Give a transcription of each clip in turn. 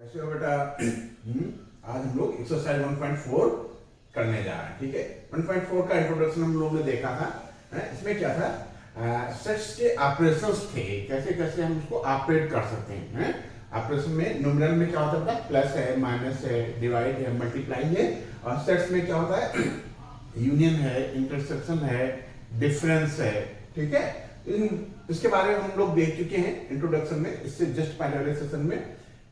कैसे हो बेटा? आज हम लोग एक्सरसाइज 1.4 करने जा रहे हैं। ठीक है, 1.4 का इंट्रोडक्शन हम लोगों ने देखा था। इसमें क्या था, सेट्स के ऑपरेशंस थे, कैसे कैसे हम उसको ऑपरेट कर सकते हैं। ऑपरेशन में न्यूमेरल में क्या होता है, प्लस है, माइनस है, डिवाइड है, मल्टीप्लाई है। और सेट्स में क्या होता है, यूनियन है, इंटरसेक्शन है, डिफरेंस है। ठीक है, इसके बारे में हम लोग देख चुके हैं इंट्रोडक्शन में, इससे जस्ट पहले वाले सेशन में।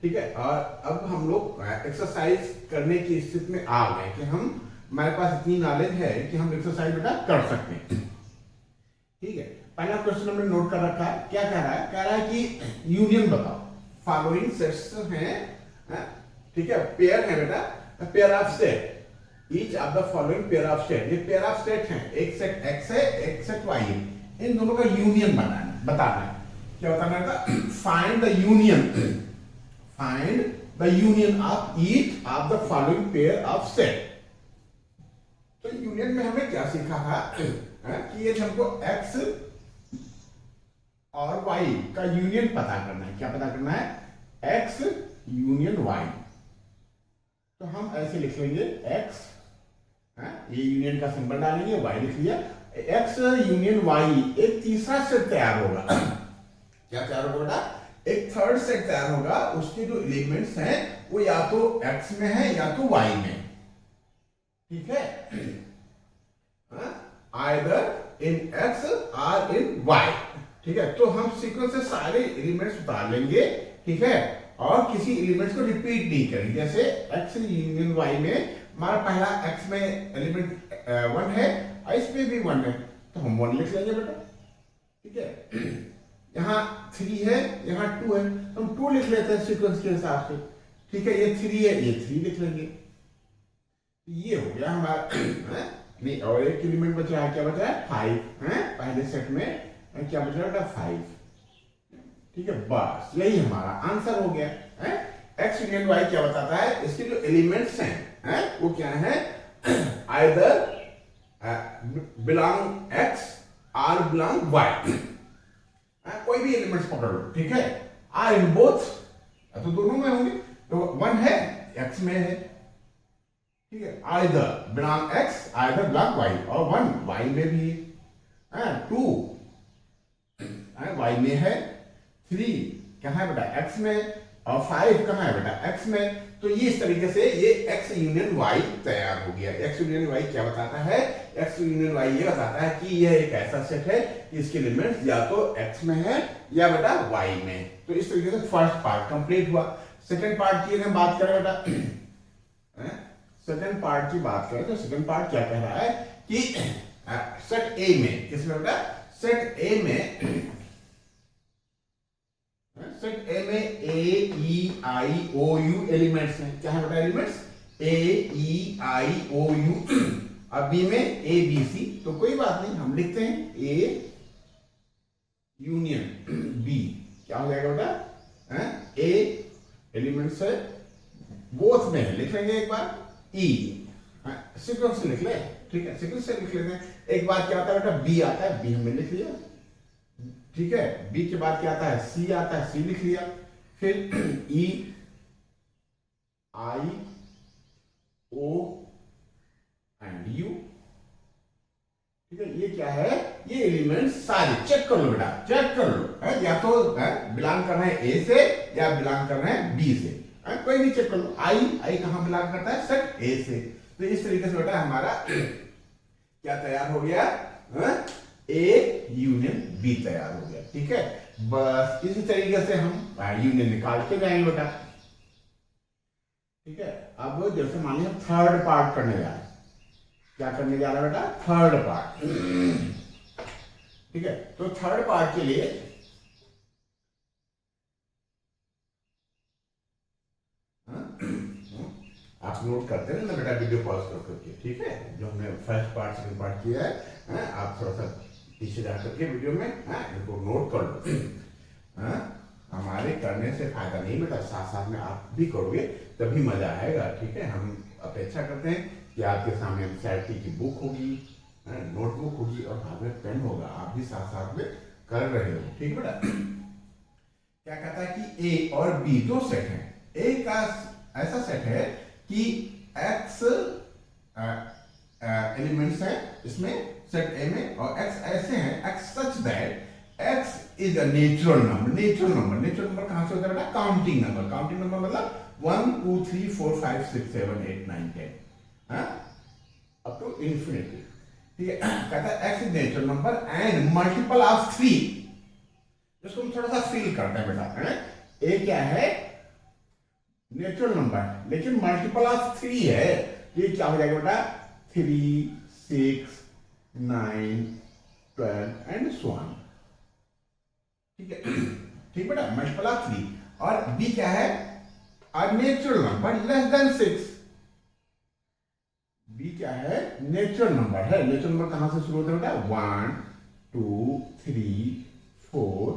ठीक है, और अब हम लोग एक्सरसाइज करने की स्थिति में आ गए कि हमारे पास इतनी नॉलेज है कि हम एक्सरसाइज बेटा कर सकते हैं। ठीक है, पहला क्वेश्चन हमने नोट कर रखा है। क्या कह रहा है? कह रहा है कि यूनियन बताओ, फॉलोइंग सेट्स हैं। ठीक है, पेयर है बेटा, pair of set, each of the following pair of set. ये पेयर ऑफ सेट हैं, एक सेट एक्स है, एक सेट वाई है। इन दोनों का यूनियन बताना है। क्या बताना है? Find the union, find the union of each of the following pair of set। तो यूनियन में हमने क्या सीखा था कि ये हमको x और y का यूनियन पता करना है। क्या पता करना है? x union y। तो हम ऐसे लिख लेंगे x, ये यूनियन का सिंबल डालेंगे, y लिख लिया, x यूनियन y। एक तीसरा सेट तैयार होगा। क्या तैयार होगा बेटा? एक थर्ड सेट तैयार होगा। उसके जो एलिमेंट्स हैं वो या तो x में है या तो y में। ठीक है, आइदर इन x और इन y। ठीक है, तो हम सीक्वेंस से सारे एलिमेंट्स उतार लेंगे। ठीक है, और किसी एलिमेंट्स को रिपीट नहीं करेंगे। जैसे x यूनियन y में हमारा पहला x में एलिमेंट 1 है और इसमें भी 1 है, तो हम 1 लिख लेंगे बेटा। ठीक है, यहाँ 3 है, यहाँ 2 है, तो हम 2 लिख लेते हैं सीक्वेंस के हिसाब से। ठीक है, ये 3 है, ये 3 लिख लेंगे। ये हो गया हमारा नहीं, और एक एलिमेंट बच रहा है। क्या बच रहा है? 5 है। पहले सेट में क्या बच रहा है? 5। ठीक है, बस यही हमारा आंसर हो गया है। एक्स यूनियन वाई क्या बताता है? इसके जो एलिमेंट्स हैं वो क्या है? आइदर बिलोंग एक्स और बिलोंग वाई। कोई भी एलिमेंट्स पकड़ लो। ठीक है, आर इन बोथ, तो दोनों में होंगे। तो 1 है, x में है। ठीक है, either belong x either belong y, और 1 y में भी है, 2 y में है, 3 कहाँ है बेटा? x में, और 5 कहाँ है बेटा? x में। तो ये इस तरीके से ये x यूनियन y तैयार हो गया। x यूनियन y क्या बताता है? x यूनियन y ये बताता है कि यह एक ऐसा सेट है कि इसके एलिमेंट्स या तो x में है या बेटा y में। तो इस तरीके से फर्स्ट पार्ट कंप्लीट हुआ। सेकंड पार्ट की हम बात करें बेटा, सेकंड पार्ट की बात करें तो सेकंड पार्ट क्या कह रहा है कि सेट A में, किसमें बेटा? सेट A में, सेट A में A E I O U elements हैं। क्या है बेटा elements? A E I O U। अब B में A B C, तो कोई बात नहीं, हम लिखते हैं A यूनियन B। क्या हो जाएगा बेटा? A एलिमेंट्स है, बोथ में है, लिख लेंगे एक बार E। सीक्वेंस से लिख ले। ठीक है, सीक्वेंस से लिख लेते हैं। एक बार क्या आता है बेटा? B आता है, B हमने लिख लिया। ठीक है, B के बाद क्या आता है? C आता है, C लिख लिया। फिर E I O and U। ठीक है, ये क्या है? ये एलिमेंट्स सारे चेक कर लो बेटा, चेक कर लो है, या तो बिलोंग कर रहे हैं A से या बिलोंग कर रहे हैं B से। कोई भी चेक कर लो। I कहां बिलोंग करता है? सेट A से। तो इस तरीके से बेटा हमारा क्या तैयार हो गया? A यूनियन B तैयार हो गया। ठीक है, बस इसी तरीके से हम यूनियन निकाल के जाएंगे बेटा। ठीक है, अब जैसे मान लीजिए थर्ड पार्ट करने जा रहे हैं। क्या करने जा रहा है बेटा? Third part. ठीक है, तो थर्ड पार्ट के लिए आप नोट करते हैं ना बेटा, वीडियो पॉज करके। ठीक है, जो हमने फर्स्ट पार्ट सेकंड पार्ट किया है, आप थोड़ा सा पीछे जा करके वीडियो में इनको नोट कर लो। हमारे करने से फायदा नहीं बेटा, साथ साथ में आप भी करोगे तभी मजा आएगा। ठीक है, हम अपेक्षा करते हैं कि आपके सामने एनसीईआरटी की बुक होगी, नोटबुक होगी और हाथ में पेन होगा, आप भी साथ साथ में कर रहे हो। ठीक है बेटा, क्या कहता है कि A और B दो सेट हैं। ए का ऐसा सेट है कि x एलिमेंट्स है इसमें सेट ए में, और x ऐसे हैं, x such that x is a natural number. Natural number कहां से होता है बेटा? काउंटिंग नंबर मतलब 1 2 3 4 5 6 7 8 9 10 अप टू इंफिनिटी। ठीक है, कहता है x is natural number and multiple of 3। इसको हम थोड़ा सा फील करते हैं बेटा, है ए क्या है? नेचुरल नंबर, लेकिन मल्टीपल ऑफ 3 है। ये क्या हो जाएगा बेटा? 3 6 9 12 एंड सो ऑन। ठीक है, ठीक बेटा, मल्टीपल ऑफ 3। और बी क्या है? A natural number less than 6। B क्या है? नेचुरल नंबर है। नेचुरल नंबर कहां से शुरू होता है बेटा? 1 2 3 4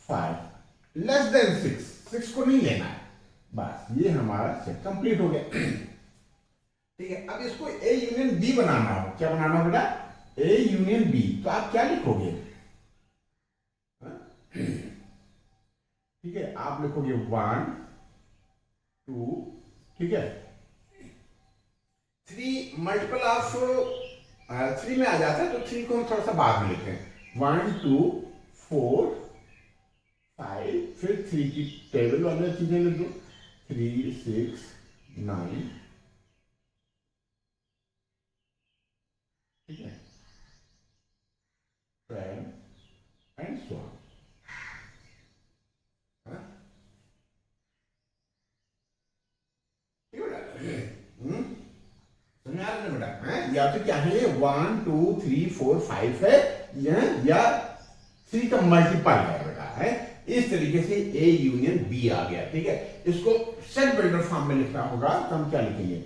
5 लेस देन 6 को नहीं लेना है। बस ये हमारा सेट कंप्लीट हो गया। ठीक है, अब इसको ए यूनियन बी बनाना हो। क्या बनाना हो बेटा? A union B. तो आप क्या लिखोगे? ठीक है, आप लिखोगे 1 2, ठीक है, 3 मल्टीपल ऑफ 3 में आ जाता है, तो 3 को हम थोड़ा सा बाद में लिखते हैं। 1 2 4 5, फिर 3 की टेबल वाले चीजें लिख दो। 3 6 9, ठीक है, 12 एंड सो ऑन। बेटा या तो क्या है? 1 2 3 4 5 है या 3 का मल्टीपल है बेटा, है। इस तरीके से ए यूनियन बी आ गया। ठीक है, इसको सेट बिल्डर फॉर्म में लिखना होगा, तो हम क्या लिखेंगे?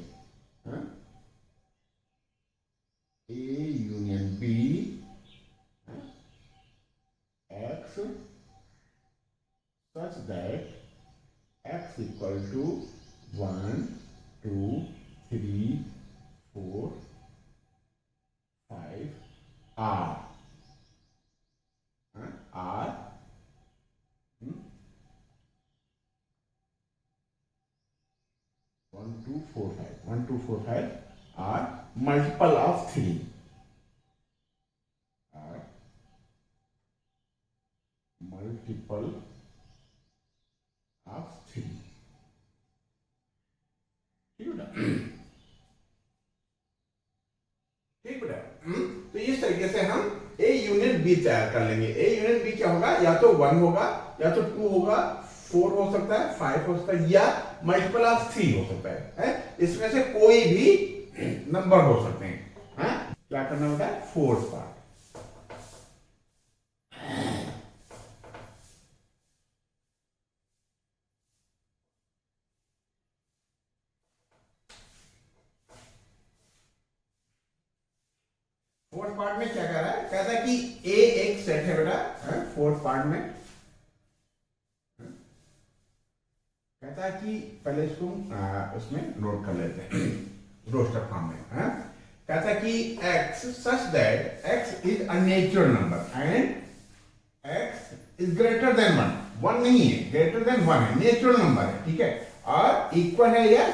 A union B x such that x equal to 1 2 3 4 5 or or 1 2 4 5 1 2 4 5 or multiple of 3 or multiple of 3। ठीक बेटा, ठीक बेटा। तो इस तरीके से हम ए यूनियन बी तैयार कर लेंगे। ए यूनियन बी क्या होगा? या तो 1 होगा, या तो 2 होगा, 4 हो सकता है, 5 हो सकता है, या मल्टीपल ऑफ 3 हो सकता है? इसमें से कोई भी नंबर हो सकते हैं। क्या करना होता है? Fourth part. फोर्थ पार्ट में क्या कह रहा है? कहता है कि ए एक सेट है बेटा। फोर्थ पार्ट में कहता है कि पहले इसको उसमें नोट कर लेते हैं रोस्टर फॉर्म में। कहता है कि x such that x is a natural number and x is greater than 1। 1 नहीं है, greater than 1 है, नेचुरल नंबर है। ठीक है, और इक्वल है या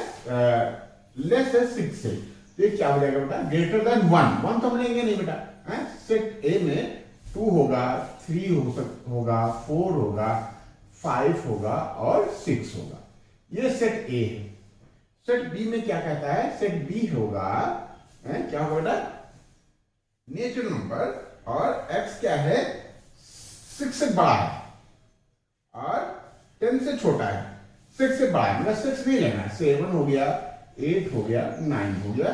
लेस है 6 से। तो ये क्या हो जाएगा बेटा? Greater than 1। 1 तो हम लेंगे नहीं बेटा। सेट ए में 2 होगा, 3 होगा, 4 होगा, 5 होगा और 6 होगा। ये सेट ए है। सेट बी में क्या कहता है? सेट बी होगा क्या होगा बेटा? नेचुरल नंबर, और x क्या है? 6 से बड़ा है और 10 से छोटा है। 6 से बड़ा है मतलब 6 नहीं लेना, 7 हो गया, 8 हो गया, 9 हो गया,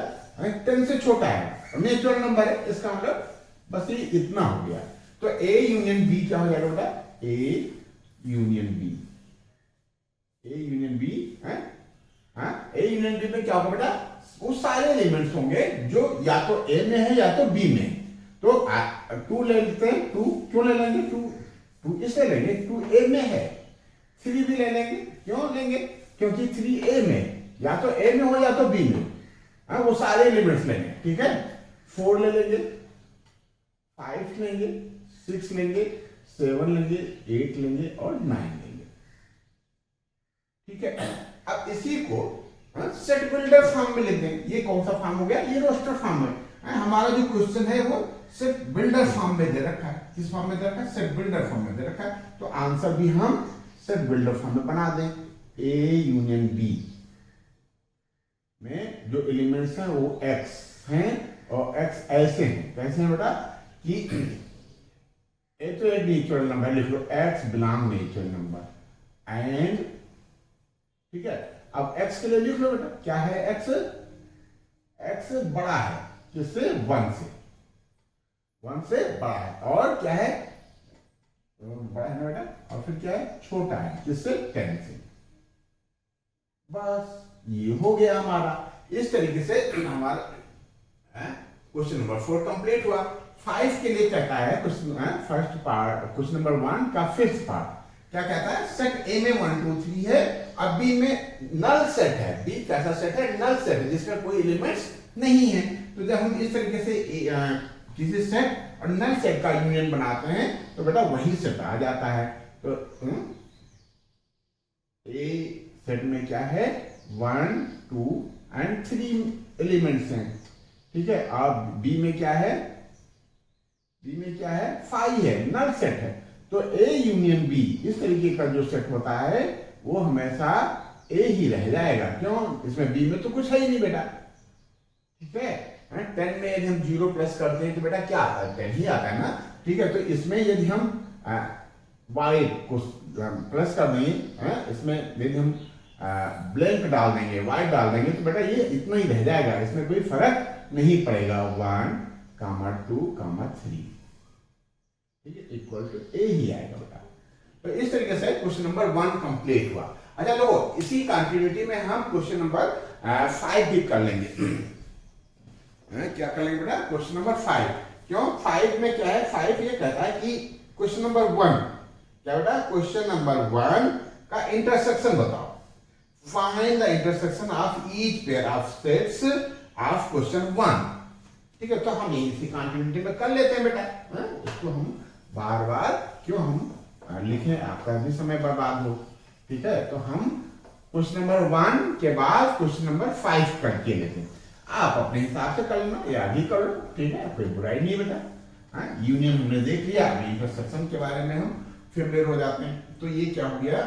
10 से छोटा है, नेचुरल नंबर है, इसका मतलब बस ये इतना हो गया। तो ए यूनियन बी क्या हो जाएगा बेटा? A union B. A union B है। ए यूनियन बी में क्या होगा बेटा? वो सारे एलिमेंट्स होंगे जो या तो ए में है या तो बी में। तो 2 ले लेते हैं। 2 क्यों ले लेंगे? 2 इसलिए लेंगे 2 ए में है। 3 भी ले लेंगे। क्यों लेंगे? क्योंकि 3 ए में, या तो ए में हो या तो बी में। वो सारे एलिमेंट्स लेंगे। ठीक है, 4 ले लेंगे, 5 लेंगे, 6 लेंगे, 7 लेंगे, 8 लेंगे और 9 लेंगे। ठीक है, अब इसी को सेट बिल्डर फॉर्म में लिख दें। ये कौन सा फॉर्म हो गया, ये रोस्टर फॉर्म है। हमारा जो क्वेश्चन है वो सेट बिल्डर फॉर्म में दे रखा है। किस फॉर्म में दे रखा है, सेट बिल्डर फॉर्म में दे रखा है। तो आंसर भी हम सेट बिल्डर फॉर्म में बना दें। ए यूनियन बी में जो एलिमेंट्स हैं वो एक्स हैं और एक्स ऐसे हैं। कैसे हैं बेटा कि ए तो एक नेचुरल नंबर, लिख लो x belong natural number and, ठीक है। अब एक्स के लिए लिख लो बेटा, क्या है एक्स, एक्स बड़ा है किससे, वन से, वन से बड़ा है। और क्या है, बड़ा है ना बेटा, और फिर क्या है, छोटा है किससे, 10 से। बस ये हो गया हमारा। इस तरीके से हमारा क्वेश्चन नंबर 4 कंप्लीट हुआ। 5 के लिए कहता है फर्स्ट पार्ट, क्वेश्चन नंबर 1 का फिफ्थ पार्ट क्या कहता है, सेट ए में 1 2 3 है और बी में नल सेट है। बी कैसा सेट है, नल सेट है जिसका कोई एलिमेंट्स नहीं है। तो जब हम इस तरीके से किसी सेट और नल सेट का यूनियन बनाते हैं तो बेटा वही सेट आ जाता है। तो ए सेट में क्या है, 1 2 एंड 3 एलिमेंट्स हैं, ठीक है। अब बी में क्या है, बी में क्या है, 5 है, नल सेट है। तो ए यूनियन बी इस तरीके का जो सेट होता है वो हमेशा ए ही रह जाएगा। क्यों, इसमें बी में तो कुछ है ही नहीं बेटा, ठीक है। 10 में यदि हम 0 प्लस करते हैं तो बेटा क्या आता है, 10 ही आता है ना, ठीक है। तो इसमें यदि हम y को प्लस कर देंगे, इसमें यदि हम ब्लैंक डाल देंगे, y डाल देंगे तो बेटा ये इतना ही रह जाएगा, इसमें कोई फर्क नहीं पड़ेगा। 1 2 3, ठीक है, इक्वल टू ए ही आएगा बेटा। तो इस तरीके से क्वेश्चन नंबर 1 कंप्लीट हुआ। अच्छा देखो, इसी कंटिन्यूटी में हम क्वेश्चन नंबर 5 भी कर लेंगे। क्या कर लेंगे बेटा, क्वेश्चन नंबर 5। क्यों, 5 में क्या है, 5 ये कहता है कि क्वेश्चन नंबर 1 क्या बेटा, क्वेश्चन नंबर 1 का इंटरसेक्शन बताओ। Find the intersection of each pair of sets of question 1, ठीक है। तो हम इसी कंटिन्यूटी में कर लेते हैं बेटा। इसको हम बार बार क्यों हम लिखें, आपका भी समय बर्बाद हो, ठीक है। तो हम क्वेश्चन नंबर 1 के बाद क्वेश्चन नंबर 5 करके लेते हैं। आप अपने हिसाब से कर लेना या भी कर लो, ठीक है, कोई बुराई नहीं बेटा। यूनियन हमने देख लिया, अभी इंटरसेक्शन के बारे में हम फेमिलियर हो जाते हैं। तो ये क्या हो गया,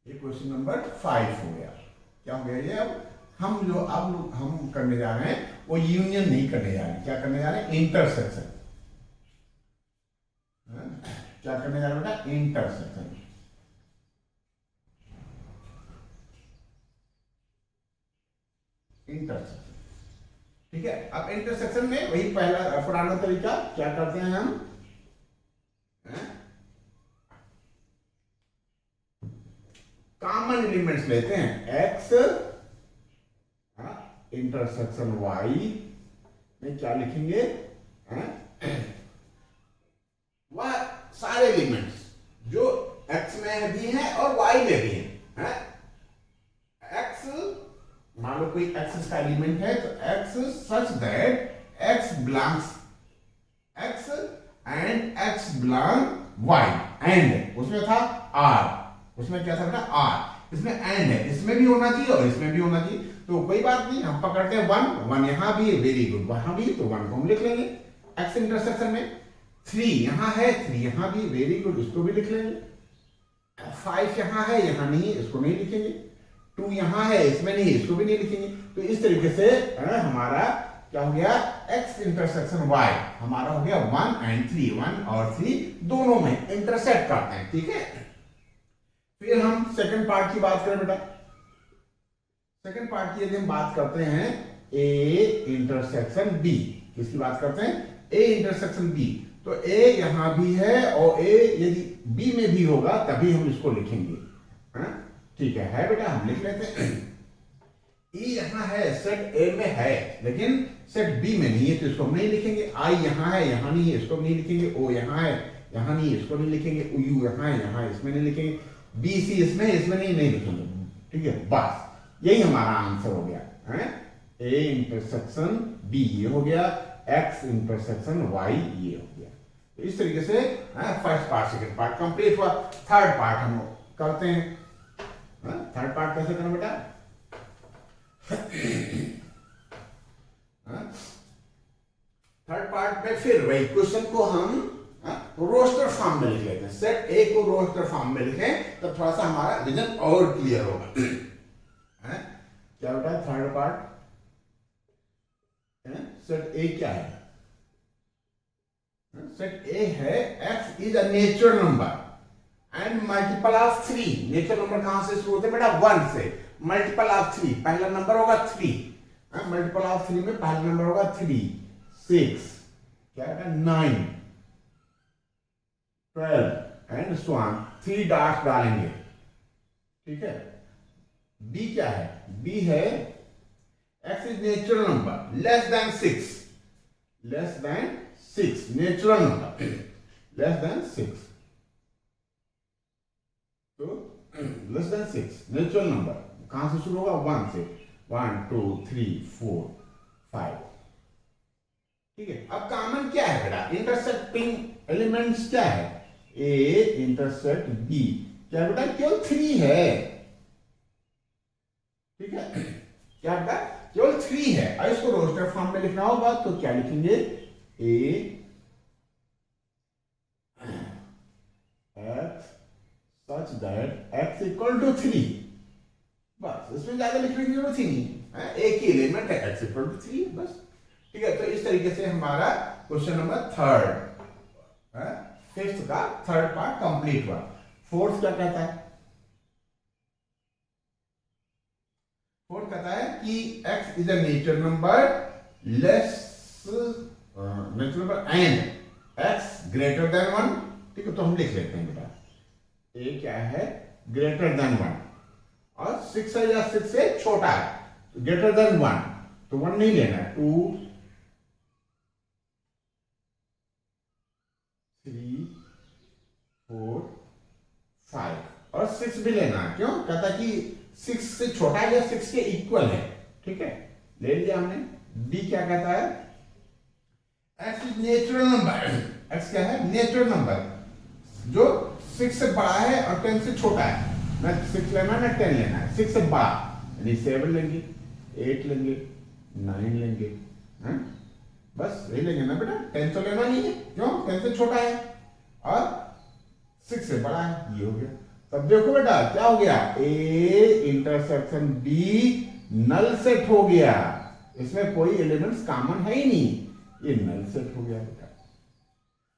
ये क्वेश्चन नंबर 5 हो गया। क्या हो गया ये, अब हम करने जा रहे हैं वो यूनियन नहीं करने जा रहे हैं, क्या करने जा रहे हैं, इंटरसेक्शन। क्या करने जा रहे हैं बेटा, इंटरसेक्शन। इंटरसेक्शन, ठीक है। अब इंटरसेक्शन में वही पहला पुराना तरीका, क्या करते हैं हम, कॉमन एलिमेंट्स लेते हैं। एक्स इंटरसेक्शन वाई में क्या लिखेंगे, वह सारे एलिमेंट्स जो एक्स में भी हैं और वाई में भी हैं। एक्स, मान लो कोई एक्स का एलिमेंट है तो x such that x belongs x and x belong Y. And उसमें था आर, उसमें क्या था बेटा, आर। इसमें एंड है, इसमें भी होना चाहिए और इसमें भी होना चाहिए। तो कोई बात नहीं, हम पकड़ते हैं 1 यहां भी है, वेरी गुड, वहां भी, तो 1 को हम लिख लेंगे। एक्स इंटरसेक्शन में 3 यहां है, 3 यहां भी, वेरी गुड, इसको भी लिख लेंगे। 5 यहां है, यहां नहीं है, इसको नहीं लिखेंगे। 2 यहां है, इसमें नहीं है, इसको भी नहीं लिखेंगे। तो इस तरीके से हमारा क्या हो गया, एक्स इंटरसेक्शन वाई हमारा हो गया 1 एंड 3, 1 और 3 दोनों में इंटरसेक्ट करते हैं, ठीक है। फिर हम सेकंड पार्ट की बात करें बेटा। सेकंड पार्ट की यदि हम बात करते हैं, ए इंटरसेक्शन बी, किसकी बात करते हैं, ए इंटरसेक्शन बी। तो ए यहां भी है और ए यदि बी में भी होगा तभी हम इसको लिखेंगे, ठीक है बेटा, हम लिख लेते हैं। ई यहां है, सेट ए में है लेकिन सेट बी में नहीं है, तो इसको हम नहीं लिखेंगे। आई यहां है, यहां नहीं है, इसको नहीं लिखेंगे। ओ यहां है, यहां नहीं है, इसको नहीं लिखेंगे। यू यहां है, यहां इसमें नहीं लिखेंगे। बी सी इसमें नहीं लिखेंगे, ठीक है। बस यही हमारा आंसर हो गया, ए इंटरसेक्शन बी ये हो गया, एक्स इंटरसेक्शन वाई ये हो गया। तो इस तरीके से first part second part complete हुआ। थर्ड पार्ट हम करते हैं। थर्ड पार्ट कैसे करना बेटा? थर्ड पार्ट में फिर वही क्वेश्चन को हम रोस्टर फॉर्म में लिख लेते हैं। सेट ए को रोस्टर फॉर्म में लिखें तो थोड़ा सा हमारा रीजन और क्लियर होगा। क्या बेटा थर्ड पार्ट? सेट ए क्या है? सेट ए है x is a natural number and multiple of 3। Natural number कहां से शुरू होते हैं बेटा? 1 से। मल्टीपल ऑफ 3, पहला नंबर होगा 3, मल्टीपल ऑफ 3 में पहला नंबर होगा 3, 6, क्या है 9, 12 एंड सो ऑन। 3 डॉट्स डालेंगे, ठीक है। बी क्या है? बी है x is natural number less than 6, less than 6, natural number less than 6, तो लेस देन 6 नेचुरल नंबर कहां से शुरू होगा? 1 से। 1 2 3 4 5, ठीक है। अब कॉमन क्या है बेटा? इंटरसेक्टिंग एलिमेंट्स क्या है? ए इंटरसेक्ट बी, क्या बेटा? केवल 3 है, ठीक है। क्या बेटा? केवल 3 है। और इसको रोस्टर फॉर्म में लिखना होगा तो क्या लिखेंगे? A x such that x equal to 3, बस। इसमें ज्यादा लिखने की जरूरत ही नहीं, एक ही एलिमेंट है एक्स इक्वल टू 3, बस, ठीक है। तो इस तरीके से हमारा क्वेश्चन नंबर फिफ्थ का थर्ड पार्ट कंप्लीट हुआ। फोर्थ क्या कहता है? फोर्थ कहता है कि x is a natural number less natural number and x greater than 1, ठीक है। तो हम लिख लेते हैं बेटा a क्या है? ग्रेटर देन 1, और 6 है या 6 से छोटा है, ग्रेटर देन 1, तो 1 नहीं लेना है। 2 3 4 5 और 6 भी लेना है। क्यों? कहता है कि 6 से छोटा है या 6 के इक्वल है, ठीक है। ले लिया हमने। डी क्या कहता है? x is natural number, x क्या है? नेचुरल नंबर जो 6 से बड़ा है और 10 से छोटा है। ना 6 लेना है ना 10 लेना है, 6 से बड़ा, यानी 7 लेंगे, 8 लेंगे, 9 लेंगे, हैं? बस यही लेंगे ना बेटा, 10 तो लेना नहीं है। क्यों? 10 से छोटा है और 6 से बड़ा है, ये हो गया। तब देखो बेटा क्या हो गया? A intersection B null set हो गया, इसमें कोई एलिमेंट्स कॉमन है ही नहीं, ये नल सेट हो गया बेटा।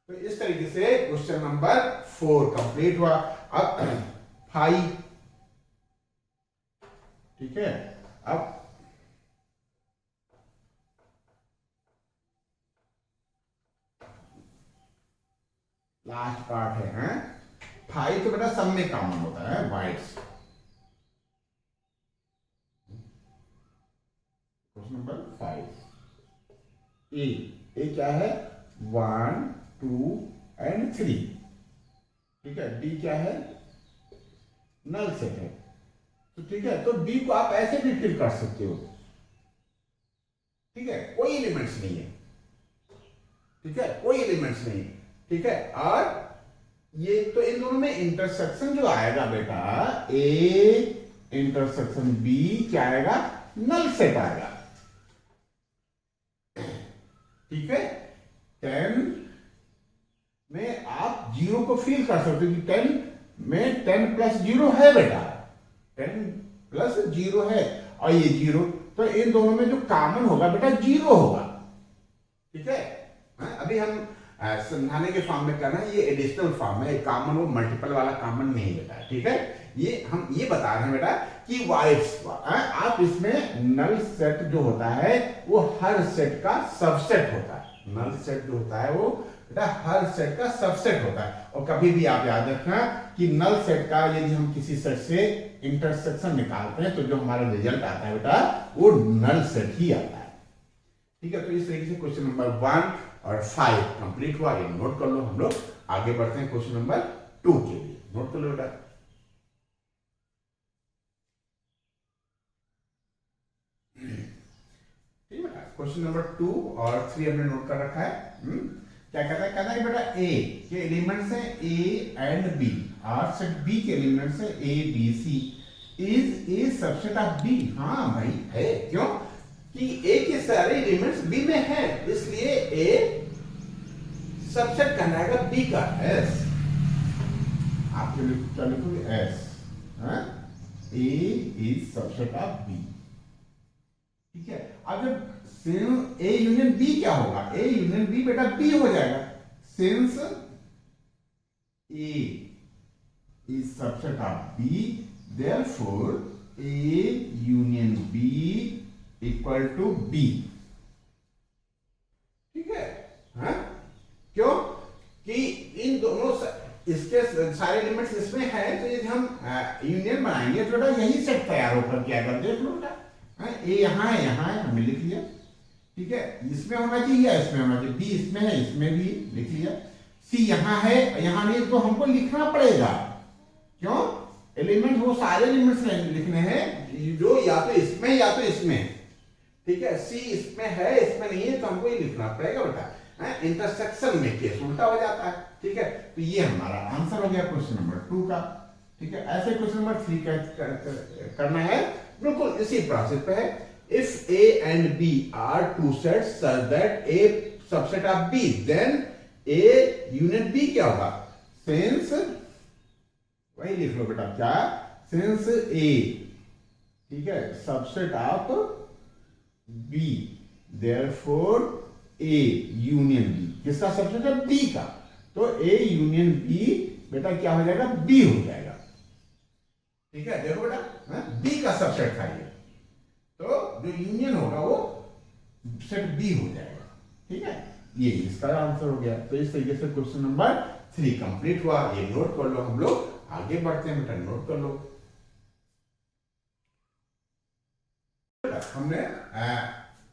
तो इस तरीके से क्वेश्चन नंबर 4 कंप्लीट हुआ। अब 5, ठीक है। अब लास्ट पार्ट है, हैं? 5 तो बेटा सब में कॉमन होता है, वाइट्स। क्वेश्चन नंबर 5, ए क्या है? 1 2 एंड 3, ठीक है। डी क्या है? नल सेट है, तो ठीक है। तो डी को आप ऐसे भी फिल कर सकते हो, ठीक है। कोई एलिमेंट्स नहीं है, ठीक है, कोई एलिमेंट्स नहीं, ठीक है। और ये तो इन दोनों में इंटरसेक्शन जो आएगा बेटा, ए इंटरसेक्शन बी क्या आएगा? नल सेट आएगा, ठीक है। 10 में आप 0 को फील कर सकते हो कि 10 में 10 प्लस 0 है बेटा, 10 प्लस 0 है, और ये 0, तो इन दोनों में जो कॉमन होगा बेटा 0 होगा, ठीक है। अभी हम समझाने के फॉर्म में करना है, ये एडिशनल फॉर्म है, कॉमन वो मल्टीपल वाला कॉमन नहीं बेटा, ठीक है। ये हम ये बता रहे हैं बेटा कि वाइड्स, आप इसमें नल सेट जो होता है वो हर सेट का सबसेट होता है। नल सेट जो होता है वो बेटा हर सेट का सबसेट होता है। और कभी भी आप याद रखना कि नल सेट का यदि हम किसी सेट से इंटरसेक्शन निकालते हैं तो जो हमारा रिजल्ट आता है बेटा वो नल सेट ही आता है, ठीक है। तो इस तरीके से क्वेश्चन नंबर 1 और 5 कंप्लीट हुआ। ये नोट कर लो। हम लोग आगे बढ़ते हैं क्वेश्चन नंबर 2 के लिए। नोट कर लो बेटा। ठीक है बेटा, क्वेश्चन नंबर 2 और 3 हमने नोट कर रखा है। क्या कहता है? कहता है बेटा ए के एलिमेंट्स हैं ए एंड बी, और सेट बी के एलिमेंट्स हैं A B C, is A subset of B. हाँ भाई है, क्यों कि ए के सारे एलिमेंट्स बी में है, इसलिए ए सबसेट कहलाएगा बी का। एस आप क्या लिखोगे, as. A is subset of B, ठीक है। अब जब ए यूनियन बी क्या होगा, ए यूनियन बी बेटा बी हो जाएगा, since A is subset of B therefore A union B equal to B, ठीक है। हाँ क्यों कि इन दोनों इसके सारे एलिमेंट्स इसमें है, तो यदि हम यूनियन बनाएंगे तो बेटा यही सेट तैयार होकर क्या कर देख लो बेटा, ए यहाँ है हमने लिख लिया, ठीक है। इसमें होना चाहिए, इसमें होना चाहिए, बी इसमें है, इसमें भी लिख लिया, सी यहाँ है, यहाँ नहीं तो हमको लिखना पड़ेगा, क्यों एलिमेंट वो सारे एलिमेंट्स लिखने हैं जो या तो इसमें या तो इसमें, ठीक है। सी इसमें है, इसमें नहीं है, तो हमको ये लिखना पड़ेगा बेटा। इंटरसेक्शन में केस उल्टा हो जाता है, ठीक है। तो ये हमारा आंसर हो गया क्वेश्चन नंबर 2 का, ठीक है। ऐसे क्वेश्चन नंबर 3 का करना है, बिल्कुल इसी प्रोसेस पे है। If A and B are two sets such that A subset of B, then A union B क्या होगा, सिंस, वही लिख लो बेटा क्या, सिंस ए, ठीक है, subset of B therefore A union B, किसका सबसेट है, बी का, तो ए यूनियन बी बेटा क्या हो जाएगा, बी हो जाएगा, ठीक है। देखो बेटा बी का सबसेट था ये, तो जो यूनियन होगा वो सेट बी हो जाएगा, ठीक है। ये इसका आंसर हो गया। तो इस तरीके से क्वेश्चन नंबर 3 कंप्लीट हुआ। ये नोट कर लो, हम लोग आगे बढ़ते हैं बेटा, नोट कर लो। हमने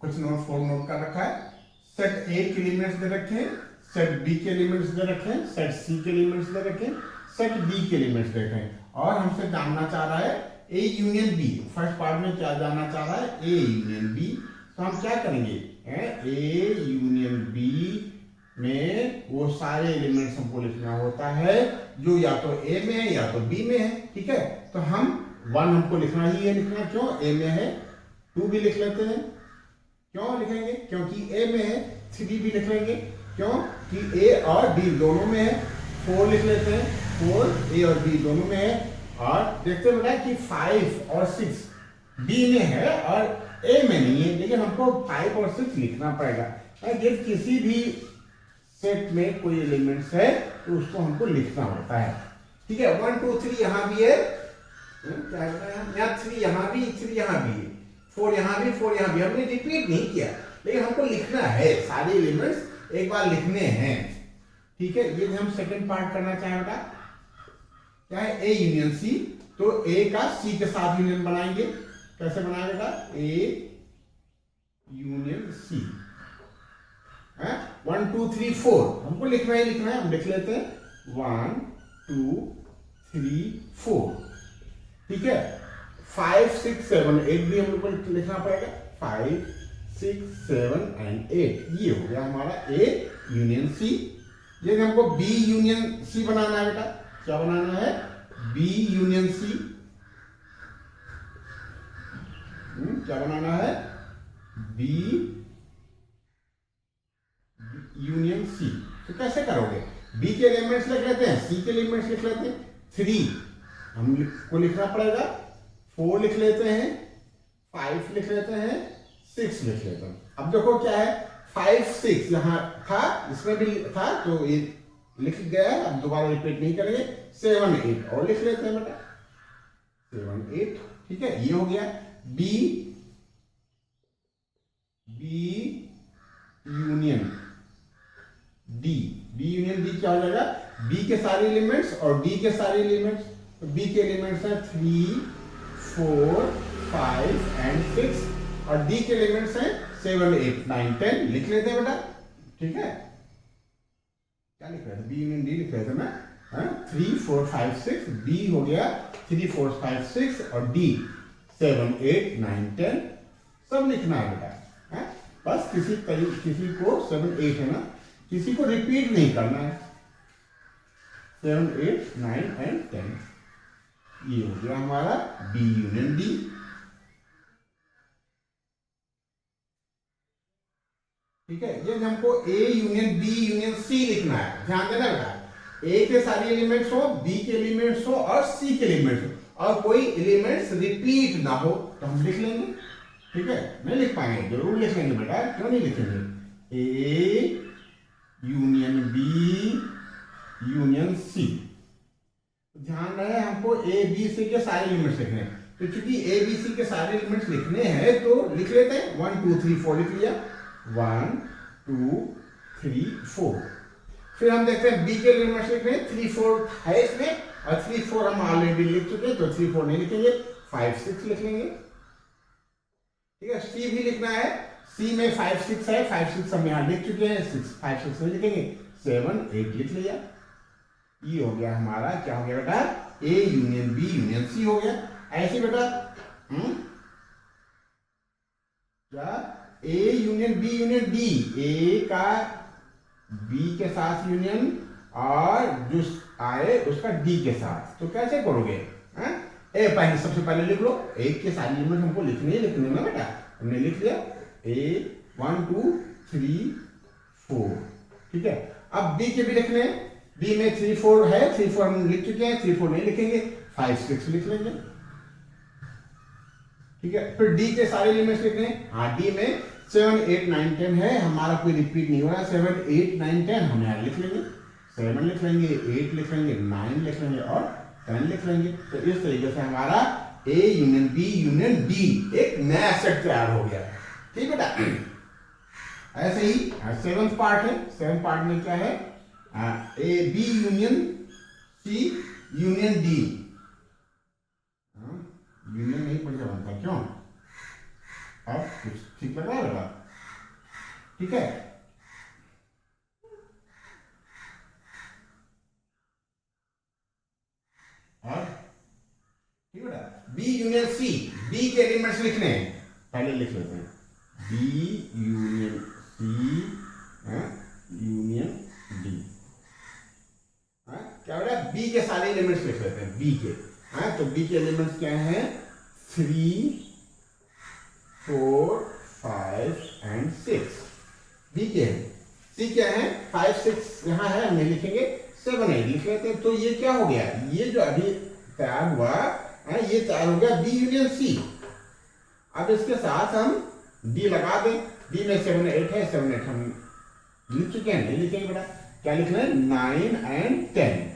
क्वेश्चन नंबर 4 नोट कर रखा है। सेट ए के एलिमेंट्स दे रखे हैं, सेट बी के एलिमेंट्स दे रखे हैं, सेट सी के एलिमेंट्स दे रखे हैं, सेट डी के एलिमेंट्स दे रखे हैं, और हमसे जानना चाह रहा है A union B. First part में क्या जानना चाह रहा है, ए यूनियन बी। तो हम क्या करेंगे, ए यूनियन बी में वो सारे एलिमेंट्स हमको लिखना होता है जो या तो ए में है या तो बी में है, ठीक है। तो हम 1 हमको लिखना ही है, लिखना क्यों, ए में है, 2 भी लिख लेते हैं, क्यों लिखेंगे, क्योंकि ए में है, 3 भी लिख लेंगे, क्यों कि ए और बी दोनों में है, 4 लिख लेते हैं, 4 ए और बी दोनों में है, और देखते हैं कि 5 और 6 बी में है और ए में नहीं है, लेकिन हमको 5 और 6 लिखना पड़ेगा। यदि किसी भी सेट में कोई एलिमेंट्स है तो उसको हमको लिखना होता है, ठीक है। 1 2 3 यहाँ भी है, क्या यहाँ 3 यहाँ भी, 3 यहाँ भी है, 4 यहाँ भी, 4 यहाँ भी, हमने रिपीट नहीं किया, लेकिन हमको लिखना है, सारे एलिमेंट्स एक बार लिखने हैं, ठीक है। ये हम सेकंड पार्ट करना चाहें बेटा, क्या है, ए यूनियन सी। तो ए का सी के साथ यूनियन बनाएंगे, कैसे बनाएंगे बेटा, ए यूनियन सी, 1 2 3 4 हमको लिखना है, लिखना है, हम लिख लेते हैं 1 2 3 4, ठीक है। 5 6 7 8 भी हमको लिखना पड़ेगा, 5 6 7 एंड 8, ये हो गया हमारा ए यूनियन सी। ये हमको बी यूनियन सी बनाना है बेटा, क्या बनाना है, बी यूनियन सी, क्या बनाना है, बी यूनियन सी। तो कैसे करोगे, बी के एलिमेंट्स लिख लेते हैं, सी के एलिमेंट्स लिख लेते हैं, 3 हमको लिखना पड़ेगा, 4 लिख लेते हैं, 5 लिख लेते हैं, 6 लिख लेते हैं। अब देखो क्या है, 5 6 यहाँ था, इसमें भी था, तो ये लिख गया, अब दोबारा रिपीट नहीं करेंगे। 7 8 और लिख लेते हैं बेटा, 7 8, ठीक है। ये हो गया B union D, B union D क्या हो जाएगा, बी के सारे एलिमेंट्स और डी के सारे एलिमेंट्स। तो बी के एलिमेंट्स हैं 3 4 5 एंड 6, और डी के एलिमेंट्स हैं 7 8 9 10, लिख लेते हैं बेटा, ठीक है। क्या लिख रहे थे, बी यूनियन डी लिख रहे थे ना, 3 4 5 6, बी हो गया 3 4 5 6 और डी 7 8 9 10, सब लिखना है बेटा, बस किसी को 7 8 है ना, किसी को रिपीट नहीं करना है, 7 8 9 एंड 10, ये हो गया हमारा बी यूनियन डी। ठीक है, ये हमको A union B union C लिखना है, ध्यान देना बेटा। ए के सारे एलिमेंट्स हो, बी के एलिमेंट्स हो और सी के एलिमेंट्स हो और कोई एलिमेंट्स रिपीट ना हो तो हम लिख लेंगे। ठीक है, नहीं लिख पाएंगे, जरूर लिख लेंगे बेटा, क्यों नहीं लिखेंगे। A union B union C, ध्यान रहे हमको ए बी सी के सारे एलिमेंट्स लिखने हैं। तो चूंकि ए बी सी के सारे एलिमेंट्स लिखने हैं तो लिख लेते हैं। 1 2 3 4 लिख लिया, 1 2 3 4। फिर हम देखते हैं बी के एलिमेंट्स लिख रहे हैं, 3 4 है इसमें और 3 4 हम ऑलरेडी लिख चुके हैं तो 3 4 नहीं लिखेंगे, 5 6 लिख लेंगे। ठीक है, सी भी लिखना है, सी में 5 6 है, 5 6 हम यहाँ लिख चुके हैं, 6 5 6 नहीं लिखेंगे, 7 8 लिख लिया। ये हो गया हमारा, क्या हो गया बेटा, A union B union C हो गया। ऐसे बेटा क्या, A union B union D, A का बी के साथ यूनियन और जो आए उसका डी के साथ, तो कैसे करोगे। ए पहले सबसे पहले लिख लो, ए के सारे एलिमेंट हमको लिखने ही लिखने ना बेटा, हमने लिख लिया ए 1 2 3 4। ठीक है, अब बी के भी लिखने हैं, बी में 3 4 है, 3 4 हम लिख चुके हैं, 3 4 नहीं लिखेंगे, 5 6 लिख लेंगे। ठीक है, फिर डी के सारे एलिमेंट्स लिखने हैं। हाँ, डी में 7 8 9 10 है, हमारा कोई रिपीट नहीं हो रहा, 7 8 9 10 हम यहाँ लिख लेंगे, 7 लिख लेंगे, 8 लिख लेंगे, 9 लिख लेंगे और 10 लिख लेंगे। तो इस तरीके से हमारा A union B union D एक नया सेट तैयार हो गया। ठीक बेटा, ऐसे ही 7th पार्ट है, 7th पार्ट में क्या है, A B union C union D. Union नहीं पढ़ा बनता, क्यों, अब कुछ ठीक लग रहा है बेटा। ठीक है, और ठीक बेटा, बी यूनियन सी, बी के एलिमेंट्स लिखने हैं, पहले लिख लेते हैं, B union C union D. क्या बेटा, बी के सारे एलिमेंट्स लिख लेते हैं, बी के। तो बी के एलिमेंट्स क्या हैं, 3 4 5 एंड 6 बी के हैं। सी क्या है, 5 6 यहाँ है, हम नहीं लिखेंगे, 7 8 लिख लेते हैं। तो ये क्या हो गया, ये जो अभी तैयार हुआ ये तैयार हो गया बी यूनियन सी। अब इसके साथ हम डी लगा दें, डी में 7 8 है, 7 8 हम लिख चुके हैं, नहीं लिखेंगे बेटा, क्या लिख रहे हैं, 9 एंड 10।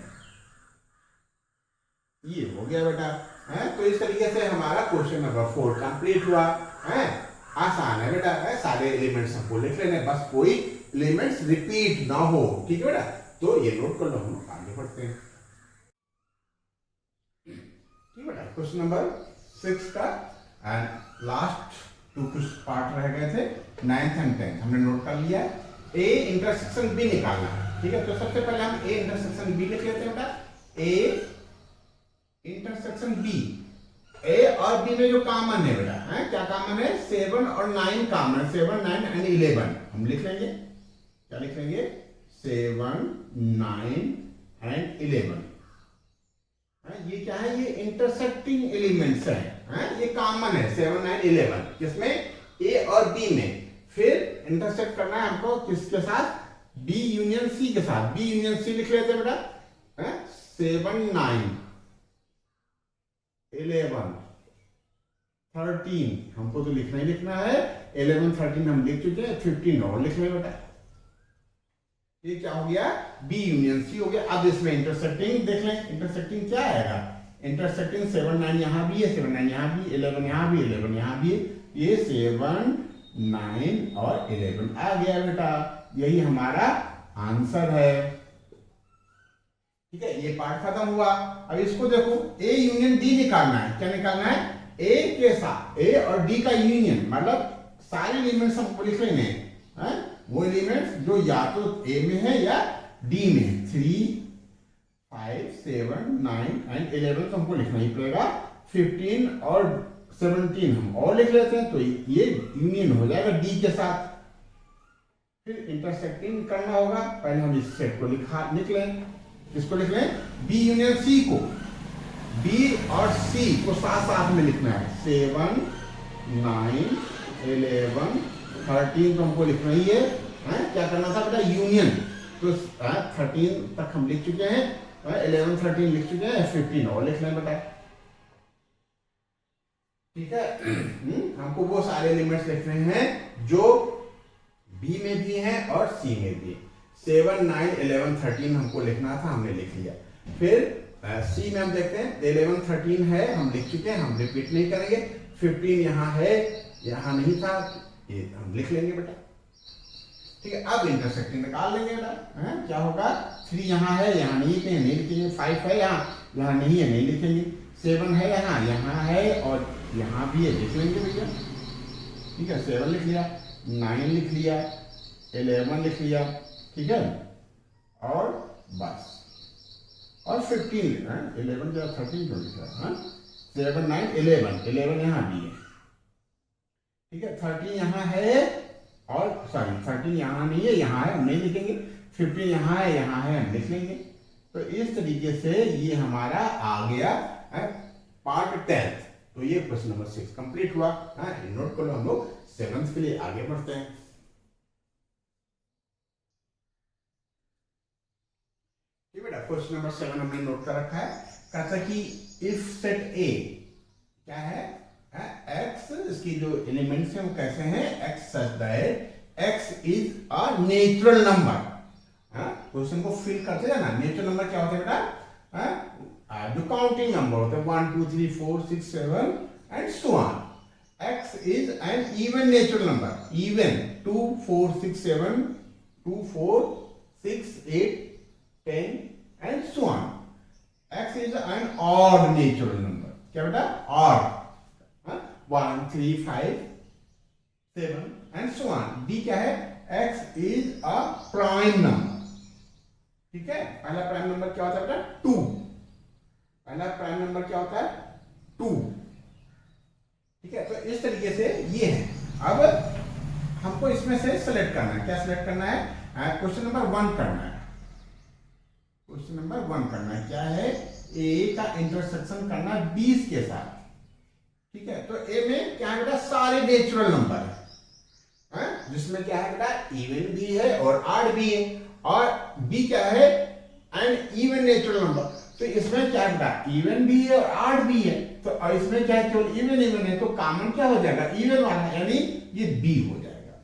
ये हो गया बेटा। तो इस तरीके से हमारा क्वेश्चन नंबर 4 कंप्लीट हुआ। आसान है बेटा, सारे एलिमेंट्स हमको लिख लेने, बस कोई एलिमेंट्स रिपीट ना हो। ठीक है बेटा, तो ये नोट कर लो, हम आगे बढ़ते हैं। ठीक बेटा, क्वेश्चन नंबर 6 का एंड लास्ट 2 कुछ पार्ट रह गए थे, 9th एंड 10th हमने नोट कर लिया। ए इंटरसेक्शन बी निकालना है। ठीक है, तो सबसे पहले हम ए इंटरसेक्शन बी लिख लेते हैं बेटा। ए इंटरसेक्शन बी, ए और बी में जो कॉमन है बेटा, क्या कॉमन है, 7 और 9 कॉमन है, 7 9 एंड 11 हम लिख लेंगे। क्या लिख लेंगे, 7 9 एंड 11। ये क्या है, ये इंटरसेक्टिंग एलिमेंट्स है, ये कॉमन है 7 9 11, किसमें, ए और बी में। फिर इंटरसेक्ट करना है हमको किसके साथ, बी यूनियन सी के साथ। बी यूनियन सी लिख लेते हैं बेटा, 7 9 11 13 हमको तो लिखना ही लिखना है, 11 13 हम लिख चुके हैं, 15 और लिख लें बेटा। ये क्या हो गया, बी यूनियन सी हो गया। अब इसमें इंटरसेक्टिंग देख लें, इंटरसेक्टिंग क्या आएगा, इंटरसेक्टिंग 7 9 यहाँ भी है, 7 9 यहाँ भी, 11 यहाँ भी, 11 यहाँ भी, ये 7 9 और 11 आ गया बेटा। यही हमारा आंसर है। ठीक है, ये पार्ट खत्म हुआ। अब इसको देखो, ए यूनियन डी निकालना है। क्या निकालना है, ए के साथ, ए और डी का यूनियन, मतलब सारे एलिमेंट्स हमको लिख लेने हैं, वो एलिमेंट्स जो या तो ए में है या डी में। 3 5 7 9 एंड 11 तो हमको लिखना ही पड़ेगा। 15 और 17 हम और लिख लेते हैं, तो ये यूनियन हो जाएगा डी के साथ। फिर इंटरसेक्टिंग करना होगा, पहले हम इस सेट को लिख लें। किसको लिख लें, बी यूनियन सी को। बी और सी को साथ साथ में लिखना है। 7, 9, 11, 13 तो हमको लिखना ही है। क्या करना था बेटा, यूनियन। तो 13 तक हम लिख चुके हैं, 11, 13 लिख चुके हैं, 15 और लिख लें बेटा। ठीक है। हमको वो सारे एलिमेंट्स लिखने हैं जो बी में भी हैं और सी में भी। 7, 9, 11, 13 हमको लिखना था, हमने लिख लिया। फिर सी में हम देखते हैं 11, 13 है, हम लिख चुके हैं, हम रिपीट नहीं करेंगे। 15 यहाँ है, यहाँ नहीं था, ये हम लिख लेंगे बेटा। ठीक है। अब इंटरसेक्टिंग निकाल लेंगे बेटा। क्या होगा, 3 यहाँ है, यहाँ नहीं है, नहीं लिखेंगे। 5 है यहाँ नहीं है, नहीं लिखेंगे। 7 है यहाँ है और यहाँ भी है, लिख लेंगे भैया। ठीक है, 7 लिख लिया, 9 लिख लिया, 11 लिख लिया। ठीक है, और बस, और 15 लिखना है। 11 या 13 जो लिखा है। 7, 9, 11 यहाँ भी है। ठीक है, 13 यहाँ है और सॉरी 13 यहाँ नहीं है, यहाँ है, हम नहीं लिखेंगे। 15 यहाँ है, हम लिख लेंगे। तो इस तरीके से ये हमारा आ गया पार्ट 10th। तो ये क्वेश्चन नंबर 6 कंप्लीट हुआ। नोट कर लो, हम लोग 7th के लिए आगे बढ़ते हैं। ये बेटा क्वेश्चन नंबर 7 हमने नोट कर रखा है। कहता कि इफ सेट ए क्या है, एक्स, इसकी जो एलिमेंट्स हैं वो कैसे हैं, x such that x is a natural number. Question को फिल करते हैं ना। नेचुरल नंबर क्या होता है बेटा, जो काउंटिंग नंबर होता है 1 2 3 4 6 7 and so on. X is an even natural number. Even 2 4 6 7 2 4 6 8 10 and so on. X is an odd natural number. क्या बेटा, odd. 1 3 5 7 and so on. D क्या है, x is a prime number. ठीक है, पहला prime number क्या होता है बेटा, 2। पहला प्राइम नंबर क्या होता है, 2। ठीक है, तो इस तरीके से ये है। अब हमको इसमें से सेलेक्ट करना है। क्या सेलेक्ट करना है, क्वेश्चन नंबर 1 करना है। क्वेश्चन नंबर 1 करना है क्या है, ए का इंटरसेक्शन करना है 20 के साथ। ठीक है, तो ए में क्या है बेटा, सारे नेचुरल नंबर है, जिसमें क्या है बेटा, इवन भी है और ऑड भी है। और बी क्या है, एन इवन नेचुरल नंबर। तो इसमें क्या है बेटा, इवन भी है और ऑड भी है। तो इसमें क्या है, केवल इवन इवन है, तो कॉमन क्या हो जाएगा, इवन वाला, यानी ये बी हो जाएगा।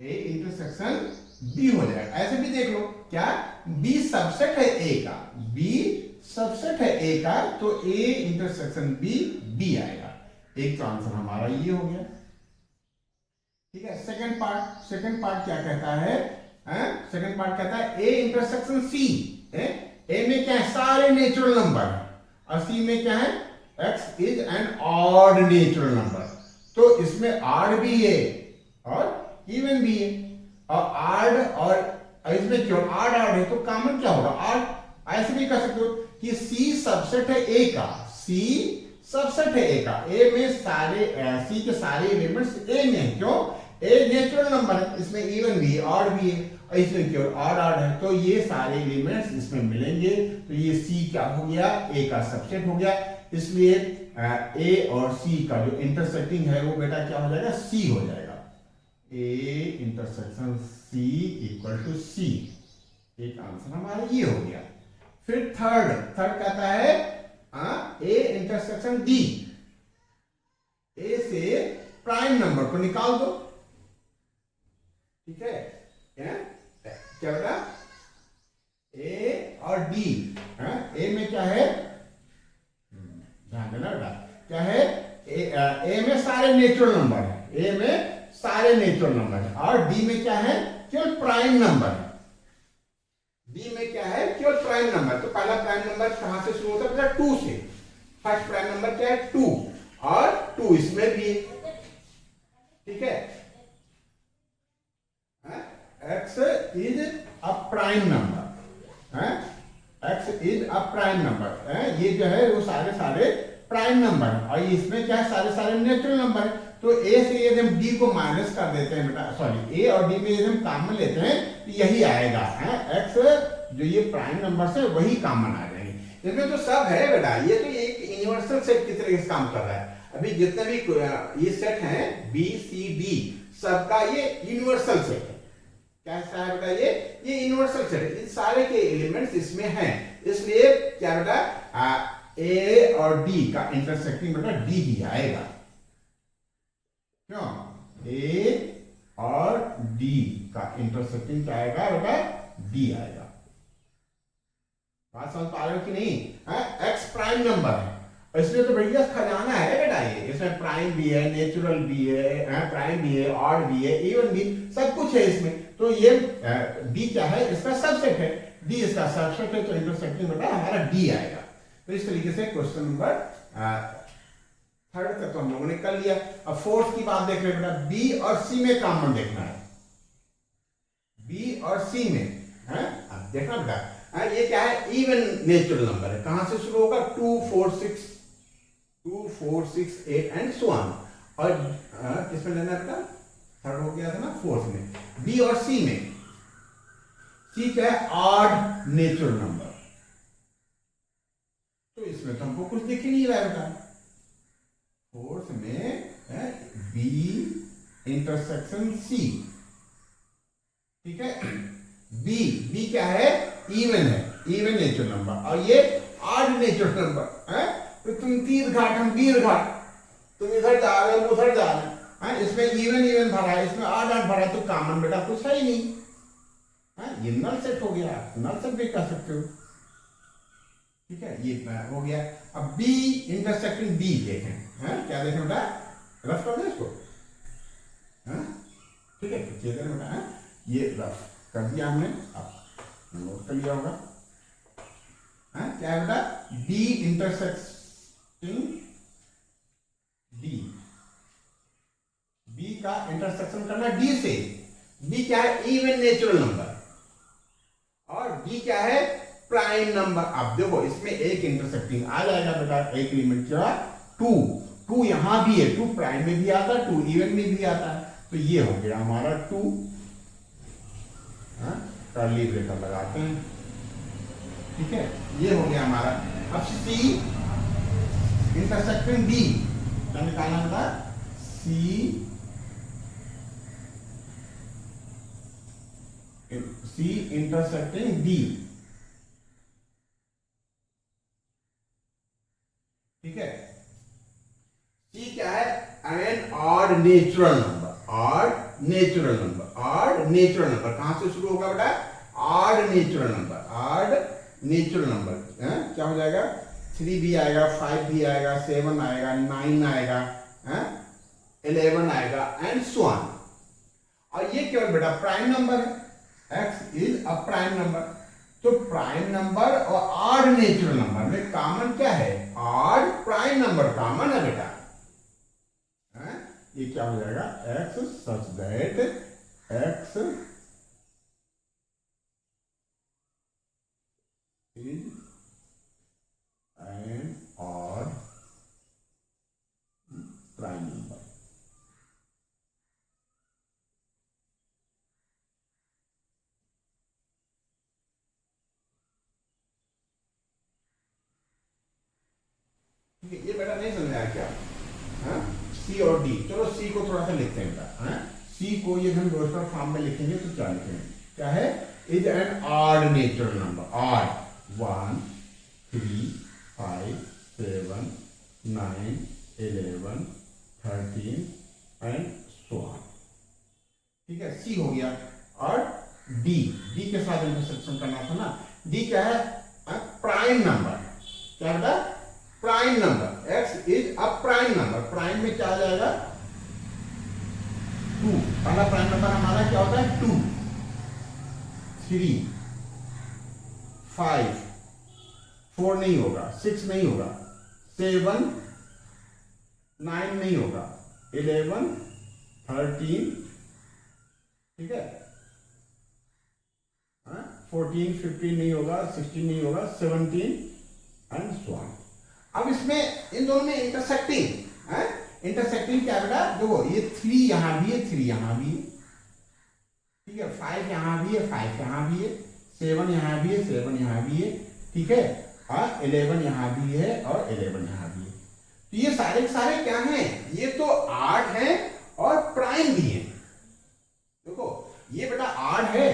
ए इंटरसेक्शन बी हो जाएगा। ऐसे भी देख लो, क्या बी सबसेट है ए का, बी सबसेट है ए का, तो ए इंटरसेक्शन बी, बी आएगा। एक तो आंसर हमारा ये हो गया। ठीक है, सेकंड पार्ट क्या कहता है, सेकंड पार्ट कहता है ए इंटरसेक्शन सी। ए में क्या है, सारे नेचुरल नंबर है, और सी में क्या है, x is an odd natural number. तो इसमें ऑड भी है और इवन भी है। और ऑड और इसमें क्यों ऑड है, तो कॉमन क्या होगा, ऑड। ऐसे भी कर सकते हो कि सी सबसेट है ए का, सी सबसेट है ए का। ए में सारे सी के सारे एलिमेंट्स ए में है, क्यों, ए नेचुरल नंबर है, इसमें इवन भी है, ऑड भी है, और इसमें केवल ऑड है। तो ये सारे एलिमेंट्स इसमें मिलेंगे, तो ये सी क्या हो गया, ए का सबसेट हो गया। इसलिए ए और सी का जो इंटरसेक्टिंग है वो बेटा क्या हो जाएगा, सी हो जाएगा। A intersection C equal to C. एक आंसर हमारा ये हो गया। फिर थर्ड कहता है ए इंटरसेक्शन डी। ए से प्राइम नंबर को निकाल दो। ठीक है, क्या बेटा, ए और डी। ए में क्या है, ध्यान देना बेटा, क्या है, ए में सारे नेचुरल नंबर है, ए में सारे नेचुरल नंबर है। और डी में क्या है, केवल प्राइम नंबर है। डी में क्या है, केवल प्राइम नंबर। तो पहला प्राइम नंबर कहां से शुरू होता है, 2 से। फर्स्ट प्राइम नंबर क्या है, 2, और 2 इसमें भी है। ठीक है, x is a prime number, x is a prime number. ये जो है वो सारे प्राइम नंबर है, और इसमें क्या है, सारे नेचुरल नंबर है। तो ए से यदि हम डी को माइनस कर देते हैं बेटा, सॉरी ए और डी में यदि हम कॉमन लेते हैं तो यही आएगा, एक्स जो ये प्राइम नंबर से वही कॉमन आ जाएंगे। इसमें तो सब है बेटा, ये तो एक यूनिवर्सल सेट की तरीके से काम कर रहा है। अभी जितने भी ये सेट हैं बी सी डी, सबका ये यूनिवर्सल सेट है। कैसा है बेटा ये यूनिवर्सल सेट है, इन सारे के एलिमेंट्स इसमें हैं, इसलिए क्या बेटा ए और डी का इंटरसेक्टिंग बेटा डी ही आएगा। क्यों? ए और डी का इंटरसेक्टिंग क्या आएगा बेटा? डी आएगा। बात समझ पा रहे हो कि नहीं? एक्स प्राइम नंबर है, इसलिए तो बढ़िया खजाना है बेटा ये। इसमें प्राइम भी है, नेचुरल भी है, प्राइम भी है, ऑड भी है, इवन भी, सब कुछ है इसमें। तो ये डी क्या है? इसका सबसेट है, डी इसका सबसेट है, तो इंटरसेक्टिंग बेटा हमारा डी आएगा। तो इस तरीके से क्वेश्चन नंबर थर्ड तक तो हम लोगों ने कर लिया। अब फोर्थ की बात देख रहे बेटा, बी और सी में कॉमन देखना है, बी और सी में है। अब देखना बेटा ये क्या है? इवन नेचुरल नंबर है। कहां से शुरू होगा? 2 4 6 2 4 6 8 एंड सो ऑन। और किसमें लेना है बेटा? थर्ड हो गया था ना, फोर्थ में। बी और सी में, सी क्या है? Odd natural number. तो इसमें तो हमको कुछ दिख ही नहीं रहा है बेटा। फोर्थ में है बी इंटरसेक्शन सी, ठीक है। बी क्या है? इवन है, इवन नेचुरल नंबर, और ये ऑड नेचुरल नंबर है। तो तुम तीर घाट, हम वीर घाट, तुम इधर जा रहे हो, उधर जा रहे हैं, इसमें इवन भरा है, इसमें ऑड भरा है, तो कॉमन बेटा कुछ है ही नहीं है। ये नल सेट हो गया, नल सेट भी कर सकते हो, ठीक है। ये हो गया। अब बी इंटरसेक्टिंग डी देखें, क्या देखें बेटा? रफ कर दे इसको, ठीक है। बेटा ये रफ कर दिया हमने, अब नोट कर लिया होगा। क्या है बेटा? डी इंटरसेक्टिंग डी, बी का इंटरसेक्शन करना डी से। बी क्या है? इवन नेचुरल नंबर, और डी क्या है? Prime number. अब देखो इसमें एक इंटरसेक्टिंग आ जाएगा बेटा, एक एलिमेंट क्या? 2 यहां भी है, 2 प्राइम में भी आता है, 2 इवन में भी आता है। तो ये हो गया हमारा 2, कर्ली ब्रेकर लगाते हैं, ठीक है। ये हो गया हमारा। अब सी इंटरसेक्टिंग डी, क्या निकालना था? सी इंटरसेक्टिंग डी, ठीक है। सी क्या है? An odd natural number, odd natural number, odd natural number. कहां से शुरू होगा बेटा? Odd natural number, odd natural number. क्या हो जाएगा? 3 भी आएगा, 5 भी आएगा, 7 आएगा, 9 आएगा, 11 आएगा, एंड सो ऑन। और ये केवल बेटा प्राइम नंबर है, x is a prime number. तो प्राइम नंबर और ऑड नेचुरल नंबर में कॉमन क्या है? ऑड प्राइम नंबर कॉमन है बेटा। ये क्या हो जाएगा? x such that x is an odd prime number। ठीक है, ये बेटा नहीं समझ आया क्या? सी और डी, चलो सी को थोड़ा सा लिखते हैं बेटा। सी को ये हम रोस्टर फॉर्म में लिखेंगे तो क्या लिखेंगे? क्या है? Is an odd natural number, odd 1 3 5 7 9 11 13 and so on, ठीक है। सी हो गया। और डी, डी के साथ इंटरसेक्शन करना था ना। डी क्या है? Prime number. क्या बेटा? Prime number. x is a prime number, prime में क्या आ जाएगा? 2। पहला प्राइम नंबर हमारा क्या होता है? 2 3 5 4 नहीं होगा, 6 नहीं होगा, 7 9 नहीं होगा, 11 13, ठीक है, 14 15 नहीं होगा, 16 नहीं होगा, 17 एंड सो ऑन। अब इसमें इन दोनों में इंटरसेक्टिंग क्या बेटा? देखो ये 3 यहां भी है, 3 यहां भी है, ठीक है, 5 यहां भी है, 5 यहां भी है, 7 यहां भी है, 7 यहां भी है, ठीक है। 11 यहाँ भी है और 11 यहाँ भी है। तो ये सारे के सारे क्या हैं? ये तो ऑड है और प्राइम भी है। देखो ये बेटा ऑड है,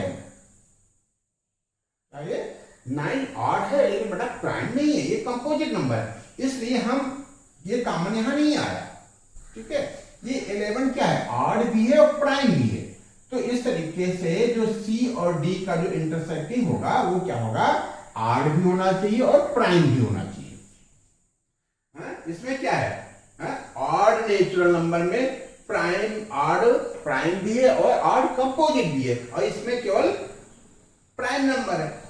ये 9 ऑड है लेकिन बेटा प्राइम नहीं है, ये कंपोजिट नंबर है, इसलिए हम ये कॉमन यहां नहीं आया। ठीक है, ये 11 क्या है? ऑड भी है और प्राइम भी है। तो इस तरीके से जो सी और डी का जो इंटरसेक्टिंग होगा वो क्या होगा? ऑड भी होना चाहिए और प्राइम भी होना चाहिए। इसमें क्या है? ऑड नेचुरल नंबर में प्राइम ऑड प्राइम भी है और ऑड कंपोजिट भी है, और इसमें केवल प्राइम नंबर है।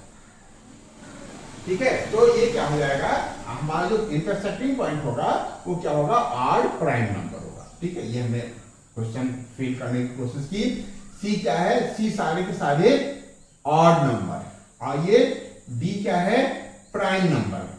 ठीक है, तो ये क्या हो जाएगा? हमारा जो इंटरसेक्टिंग पॉइंट होगा वो क्या होगा? ऑड प्राइम नंबर होगा। ठीक है, ये हमने क्वेश्चन फिल करने की कोशिश की। सी क्या है? सी सारे के सारे ऑड नंबर, और ये डी क्या है? Prime number.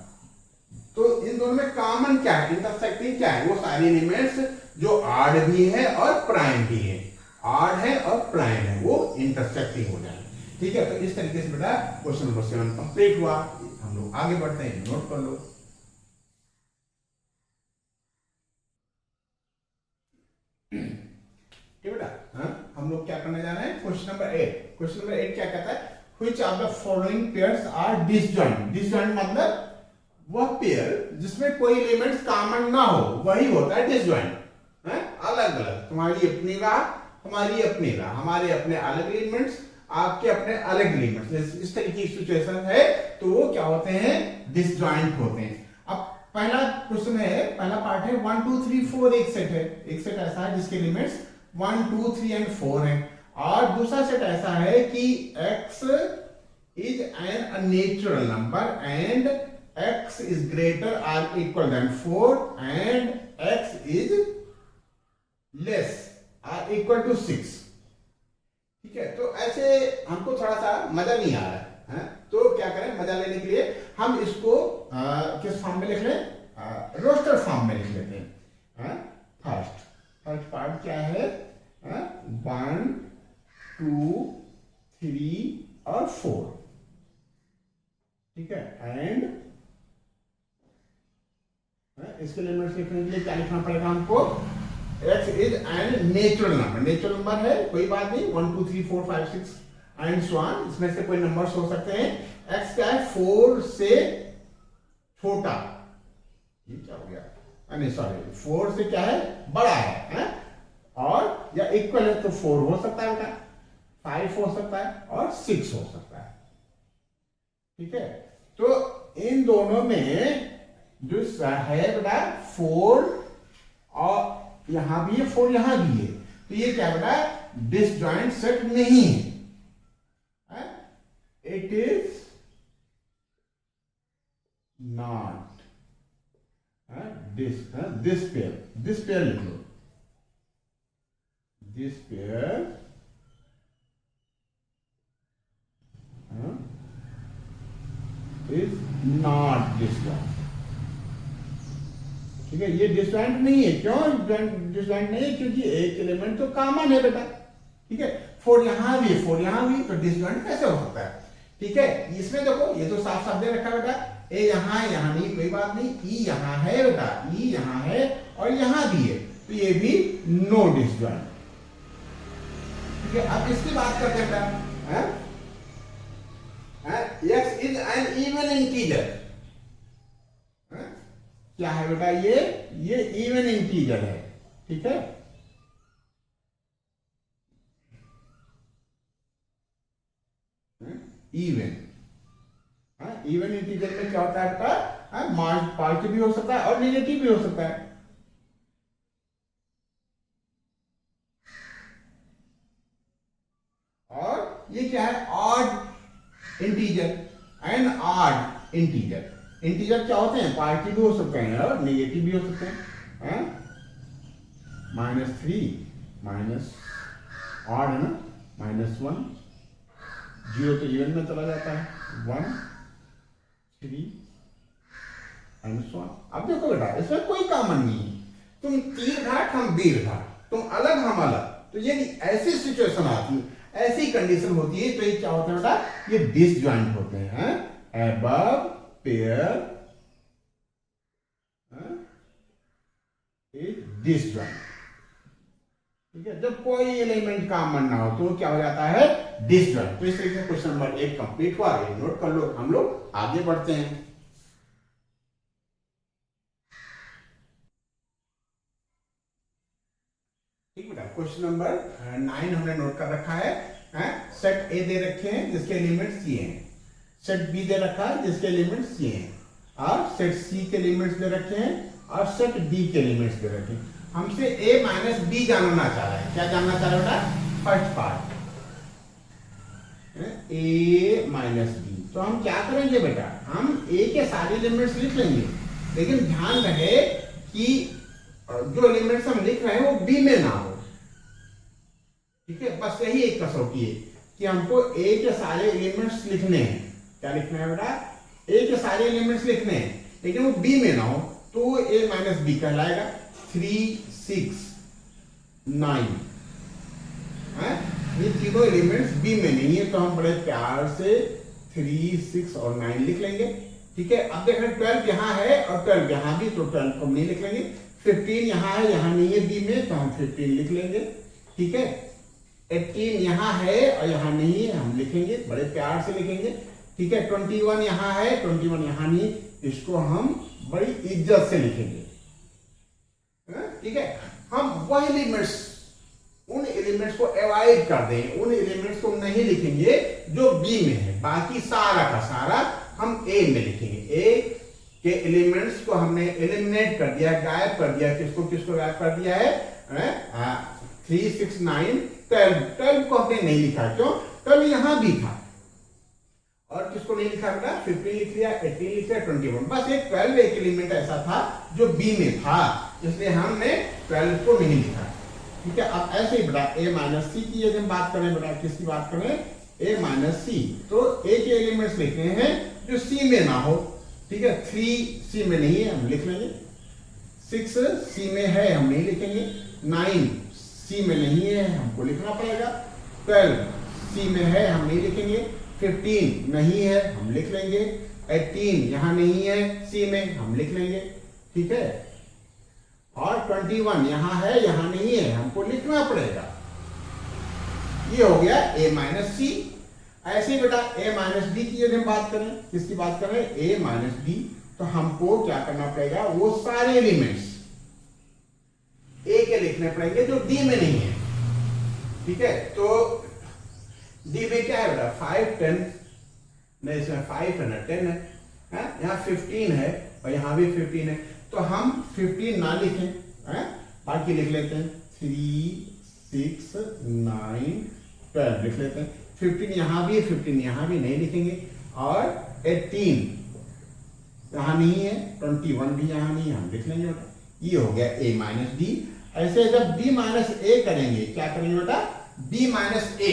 तो इन दोनों में कॉमन क्या है? इंटरसेक्टिंग क्या है? वो सारे एलिमेंट्स जो ऑड भी है और प्राइम भी है, ऑड है और प्राइम है, वो इंटरसेक्टिंग हो जाए। ठीक है, तो इस तरीके से बेटा क्वेश्चन नंबर 7 कंप्लीट हुआ। हम लोग आगे बढ़ते हैं, नोट कर लो। ठीक बेटा, हम लोग क्या करने जा रहे हैं? Question number 8। क्वेश्चन नंबर 8 क्या कहता है? Which of the following pairs are disjoint? Disjoint मतलब वह पेयर जिसमें कोई एलिमेंट्स कॉमन ना हो, वही होता है डिसजॉइंट। अलग अलग, तुम्हारी अपनी राह हमारी अपनी राह, हमारे अपने अलग एलिमेंट्स आपके अपने अलग एलिमेंट्स, इस तरीके की सिचुएशन है तो वो क्या होते हैं? डिसजॉइंट होते हैं। अब पहला क्वेश्चन है, पहला पार्ट है 1 2 3 4 एक सेट है, एक सेट ऐसा है जिसके एलिमेंट्स 1 2 3 एंड 4 है, और दूसरा सेट ऐसा है कि x is an natural number and x is greater or equal than 4 and x is less or equal to 6। ठीक है, तो ऐसे हमको थोड़ा सा मजा नहीं आ रहा है, तो क्या करें? मजा लेने के लिए हम इसको किस फॉर्म में लिख लें? रोस्टर फॉर्म में लिख लेते हैं। फर्स्ट पार्ट क्या है? 1 2 3 और 4। ठीक है, एंड इसके लिमिट्स लिखने के लिए क्या लिखना पड़ेगा हमको? x is an natural number, natural number है, कोई बात नहीं, 1 2 3 4 5 6 एंड सो ऑन, इसमें से कोई नंबर्स हो सकते हैं। x क्या है? 4 से छोटा, ये क्या हो गया? नहीं सॉरी, 4 से क्या है? बड़ा है? और या इक्वल है तो 4 हो सकता है बेटा, 5 हो सकता है और 6 हो सकता है। ठीक है, तो इन दोनों में जो है बेटा 4 और यहां भी है, 4 यहां भी है, तो ये क्या बेटा? डिसजॉइंट सेट नहीं है। It is not this pair लिख लो, this pair is not disjoint. ठीक है, ये डिसजॉइंट नहीं है। क्यों डिसजॉइंट नहीं है? क्योंकि एक एलिमेंट तो कॉमन है बेटा। ठीक है, 4 यहां भी, 4 यहां भी, तो डिसजॉइंट कैसे हो सकता है? ठीक है, इसमें देखो ये तो साफ साफ दे रखा है बेटा, ए यहां है, यहां नहीं, कोई बात नहीं, ई यहां है बेटा, ई यहां है और यहां भी है, तो ये भी नो डिसजॉइंट। ठीक है, अब इसकी बात करते हैं बेटा। x is an even integer. क्या है बेटा? ये इवन इंटीजर है। ठीक है, इवन इंटीजर में क्या होता है बेटा? पॉजिटिव भी हो सकता है और नेगेटिव भी हो सकता है। और ये क्या है? Odd integer and odd integer. Integer क्या होते हैं? पॉजिटिव भी हो सकते हैं और नेगेटिव भी हो सकते हैं। -3 माइनस ऑड है ना, -1, 0 तो इवन में चला जाता है, 1 3 एंड सो ऑन। अब देखो बेटा, इसमें कोई कॉमन नहीं है, तुम तीर घाट हम बीर घाट, तुम अलग हम अलग, तो ये ऐसी सिचुएशन आती है, ऐसी कंडीशन होती है, तो ये क्या होता है बेटा? ये डिसजॉइंट होते हैं। Above pair is disjoint. ठीक है, जब कोई एलिमेंट कॉमन ना हो तो क्या हो जाता है, डिसजॉइंट। तो इस तरीके से क्वेश्चन नंबर 1 कंप्लीट हुआ, नोट कर लो। हम लोग आगे बढ़ते हैं। ठीक बेटा, क्वेश्चन नंबर 9 हमने नोट कर रखा है। सेट ए दे रखे हैं जिसके एलिमेंट्स ये हैं, सेट बी दे रखा है जिसके एलिमेंट्स ये हैं, और सेट सी के एलिमेंट्स दे रखे हैं, और सेट डी के एलिमेंट्स दे रखे हैं। हमसे a माइनस बी जानना चाह रहा है। क्या जानना चाह रहा है बेटा, first part a minus B. तो हम क्या करेंगे बेटा, हम a के सारे एलिमेंट्स लिख लेंगे, लेकिन ध्यान रहे कि जो एलिमेंट्स हम लिख रहे हैं वो b में ना हो। ठीक है, बस यही एक कसौटी है कि हमको a के सारे एलिमेंट्स लिखने हैं। क्या लिखना है बेटा, a के सारे एलिमेंट्स लिखने हैं, लेकिन वो b में ना हो, तो वो a माइनस बी कहलाएगा। 3, 6, 9 ये तीनों एलिमेंट्स b में नहीं है, तो हम बड़े प्यार से 3, 6 और 9 लिख लेंगे। ठीक है, अब देख रहे 12 यहाँ है और 12 यहाँ भी, तो 12 को हम नहीं लिख लेंगे। 15 यहाँ है, यहाँ नहीं है b में, तो हम 15 लिख लेंगे। ठीक है, 18 यहाँ है और यहाँ नहीं है, हम लिखेंगे, बड़े प्यार से लिखेंगे। ठीक है, 21 यहाँ है, 21 यहाँ नहीं, इसको हम बड़ी इज्जत से लिखेंगे। ठीक है, हम वह एलिमेंट्स, उन एलिमेंट्स को अवॉइड कर दें, उन एलिमेंट्स को नहीं लिखेंगे जो बी में है, बाकी सारा का सारा हम ए में लिखेंगे। ए के एलिमेंट्स को हमने एलिमिनेट कर दिया, गायब कर दिया। किसको किसको गायब कर दिया है, 3, 6, 9, 12 को हमने नहीं लिखा। क्यों, 12 यहां भी था। और किसको नहीं लिखा बेटा, 15 लिख लिया, 18 लिख लिया, 21। बस एक 12 एक एलिमेंट ऐसा था जो बी में था, इसलिए हमने 12 को नहीं लिखा। ठीक है, अब ऐसे ही बेटा a माइनस सी की यदि हम बात करें, बेटा किसकी बात करें, a माइनस सी, तो a के एलिमेंट्स लिखने हैं जो c में ना हो। ठीक है, 3 c में नहीं है, हम लिख लेंगे। 6 c में है, हम नहीं लिखेंगे। 9 c में नहीं है, हमको लिखना पड़ेगा। 12 c में है, हम नहीं लिखेंगे। 15 नहीं है, हम लिख लेंगे। 18 यहां नहीं है c में, हम लिख लेंगे। ठीक है, और 21 यहां है, यहां नहीं है, हमको लिखना पड़ेगा। ये हो गया a माइनस सी। ऐसे ही बेटा a माइनस बी की यदि हम बात करें, किसकी बात करें, a माइनस बी, तो हमको क्या करना पड़ेगा, वो सारे एलिमेंट्स a के लिखने पड़ेंगे जो d में नहीं है। ठीक है, तो d में क्या है बेटा, 5, 10 नहीं, इसमें 5 है ना 10 है, यहाँ 15 है और यहाँ भी 15 है, तो हम 15 ना लिखें, बाकी लिख लेते हैं। 3, 6, 9, 12 लिख लेते हैं। 15 यहाँ भी है, 15 यहाँ भी नहीं लिखेंगे। और 18 यहाँ नहीं है, 21 भी यहाँ नहीं है, हम लिख लेंगे बेटा। ये हो गया a माइनस डी। ऐसे जब b माइनस ए करेंगे, क्या करेंगे बेटा, b माइनस ए,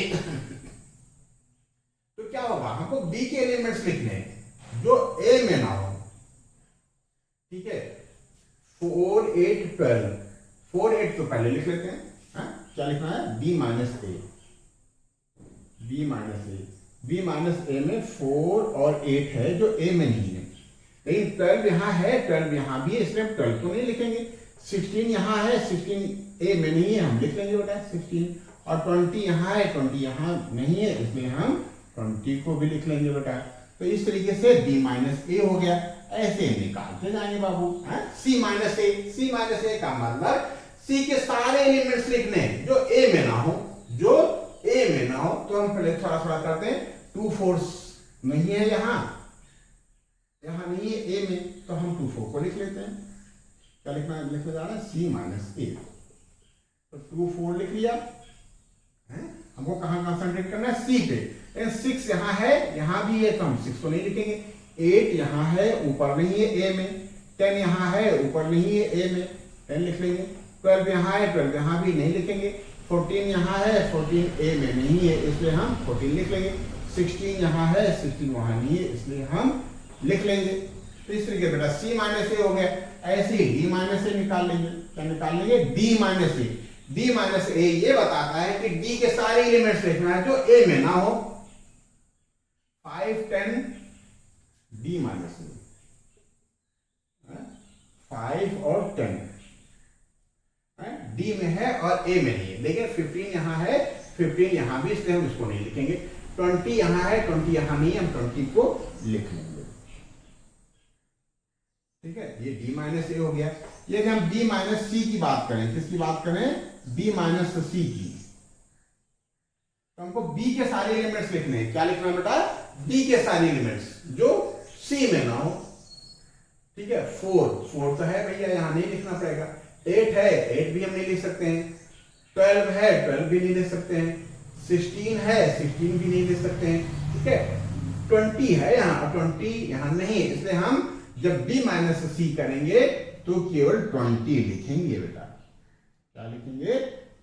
तो क्या होगा, हमको b के एलिमेंट्स लिखने हैं जो a में ना हो। ठीक है, 4, 8, 12, 4, 8 तो पहले लिख लेते हैं। क्या लिखना है, b माइनस ए, b माइनस ए, b माइनस ए में 4 और 8 है जो a में नहीं है, लेकिन 12 यहाँ है, 12 यहाँ भी है, इसलिए हम 12 को नहीं लिखेंगे। 16 यहाँ है, 16 a में नहीं है, हम लिख लेंगे बेटा 16। और 20 यहाँ है, 20 यहाँ नहीं है, इसलिए हम 20 को भी लिख लेंगे बेटा। तो इस तरीके से b माइनस ए हो गया। ऐसे निकालते जाएंगे बाबू। c माइनस ए का मतलब c के सारे एलिमेंट्स लिखने हैं जो a में ना हो, जो a में ना हो। तो हम पहले थोड़ा थोड़ा करते हैं। 2, 4 नहीं है, यहाँ नहीं है a में, तो हम 2, 4 को लिख लेते हैं। क्या लिखने जा रहा है, c माइनस ए, तो 2, 4 लिख लिया। हमको कहाँ कंसंट्रेट करना है, c पे। 6 यहाँ है, यहाँ भी है, तो हम 6 को नहीं लिखेंगे। 8 यहाँ है, ऊपर नहीं है a में। 10 यहाँ है, ऊपर नहीं है a में, 10 लिख लेंगे। 12 यहाँ है, 12 यहाँ भी नहीं लिखेंगे। 14 यहाँ है, 14 a में नहीं है, इसलिए हम 14 लिख लेंगे। 16 यहाँ है, 16 वहां नहीं है, इसलिए हम लिख लेंगे। तो इस तरीके बेटा c माइनस ए हो गया। ऐसे ही d माइनस ए निकाल लेंगे। क्या निकाल लेंगे, d माइनस ए। d माइनस ए ये बताता है कि d के सारे एलिमेंट्स लिखना है जो a में ना हो। 5, 10 d माइनस ए। 5 और 10 डी में है और ए में नहीं है, लेकिन 15 यहाँ है, 15 यहाँ भी, इसलिए हम इसको नहीं लिखेंगे। 20 यहाँ है, 20 यहाँ नहीं है, हम 20 को लिख लेंगे। ठीक है, ये डी माइनस ए हो गया। ये हम बी माइनस सी की बात करें, किसकी बात करें? बी माइनस सी की। तो हमको बी के सारे एलिमेंट्स लिखने हैं। क्या लिखना है बेटा? बी के सारे एलिमेंट्स जो सी में ना हो। ठीक है, 4 तो है भैया, यहां नहीं लिखना पड़ेगा। 8 है, 8 भी हम नहीं लिख सकते हैं। 12 है, 12 भी नहीं लिख सकते हैं। 16 है, 16 भी नहीं लिख सकते हैं। ठीक है, 20 है यहाँ, 20 यहाँ नहीं, इसलिए हम जब b माइनस सी करेंगे तो केवल 20 लिखेंगे बेटा। क्या लिखेंगे?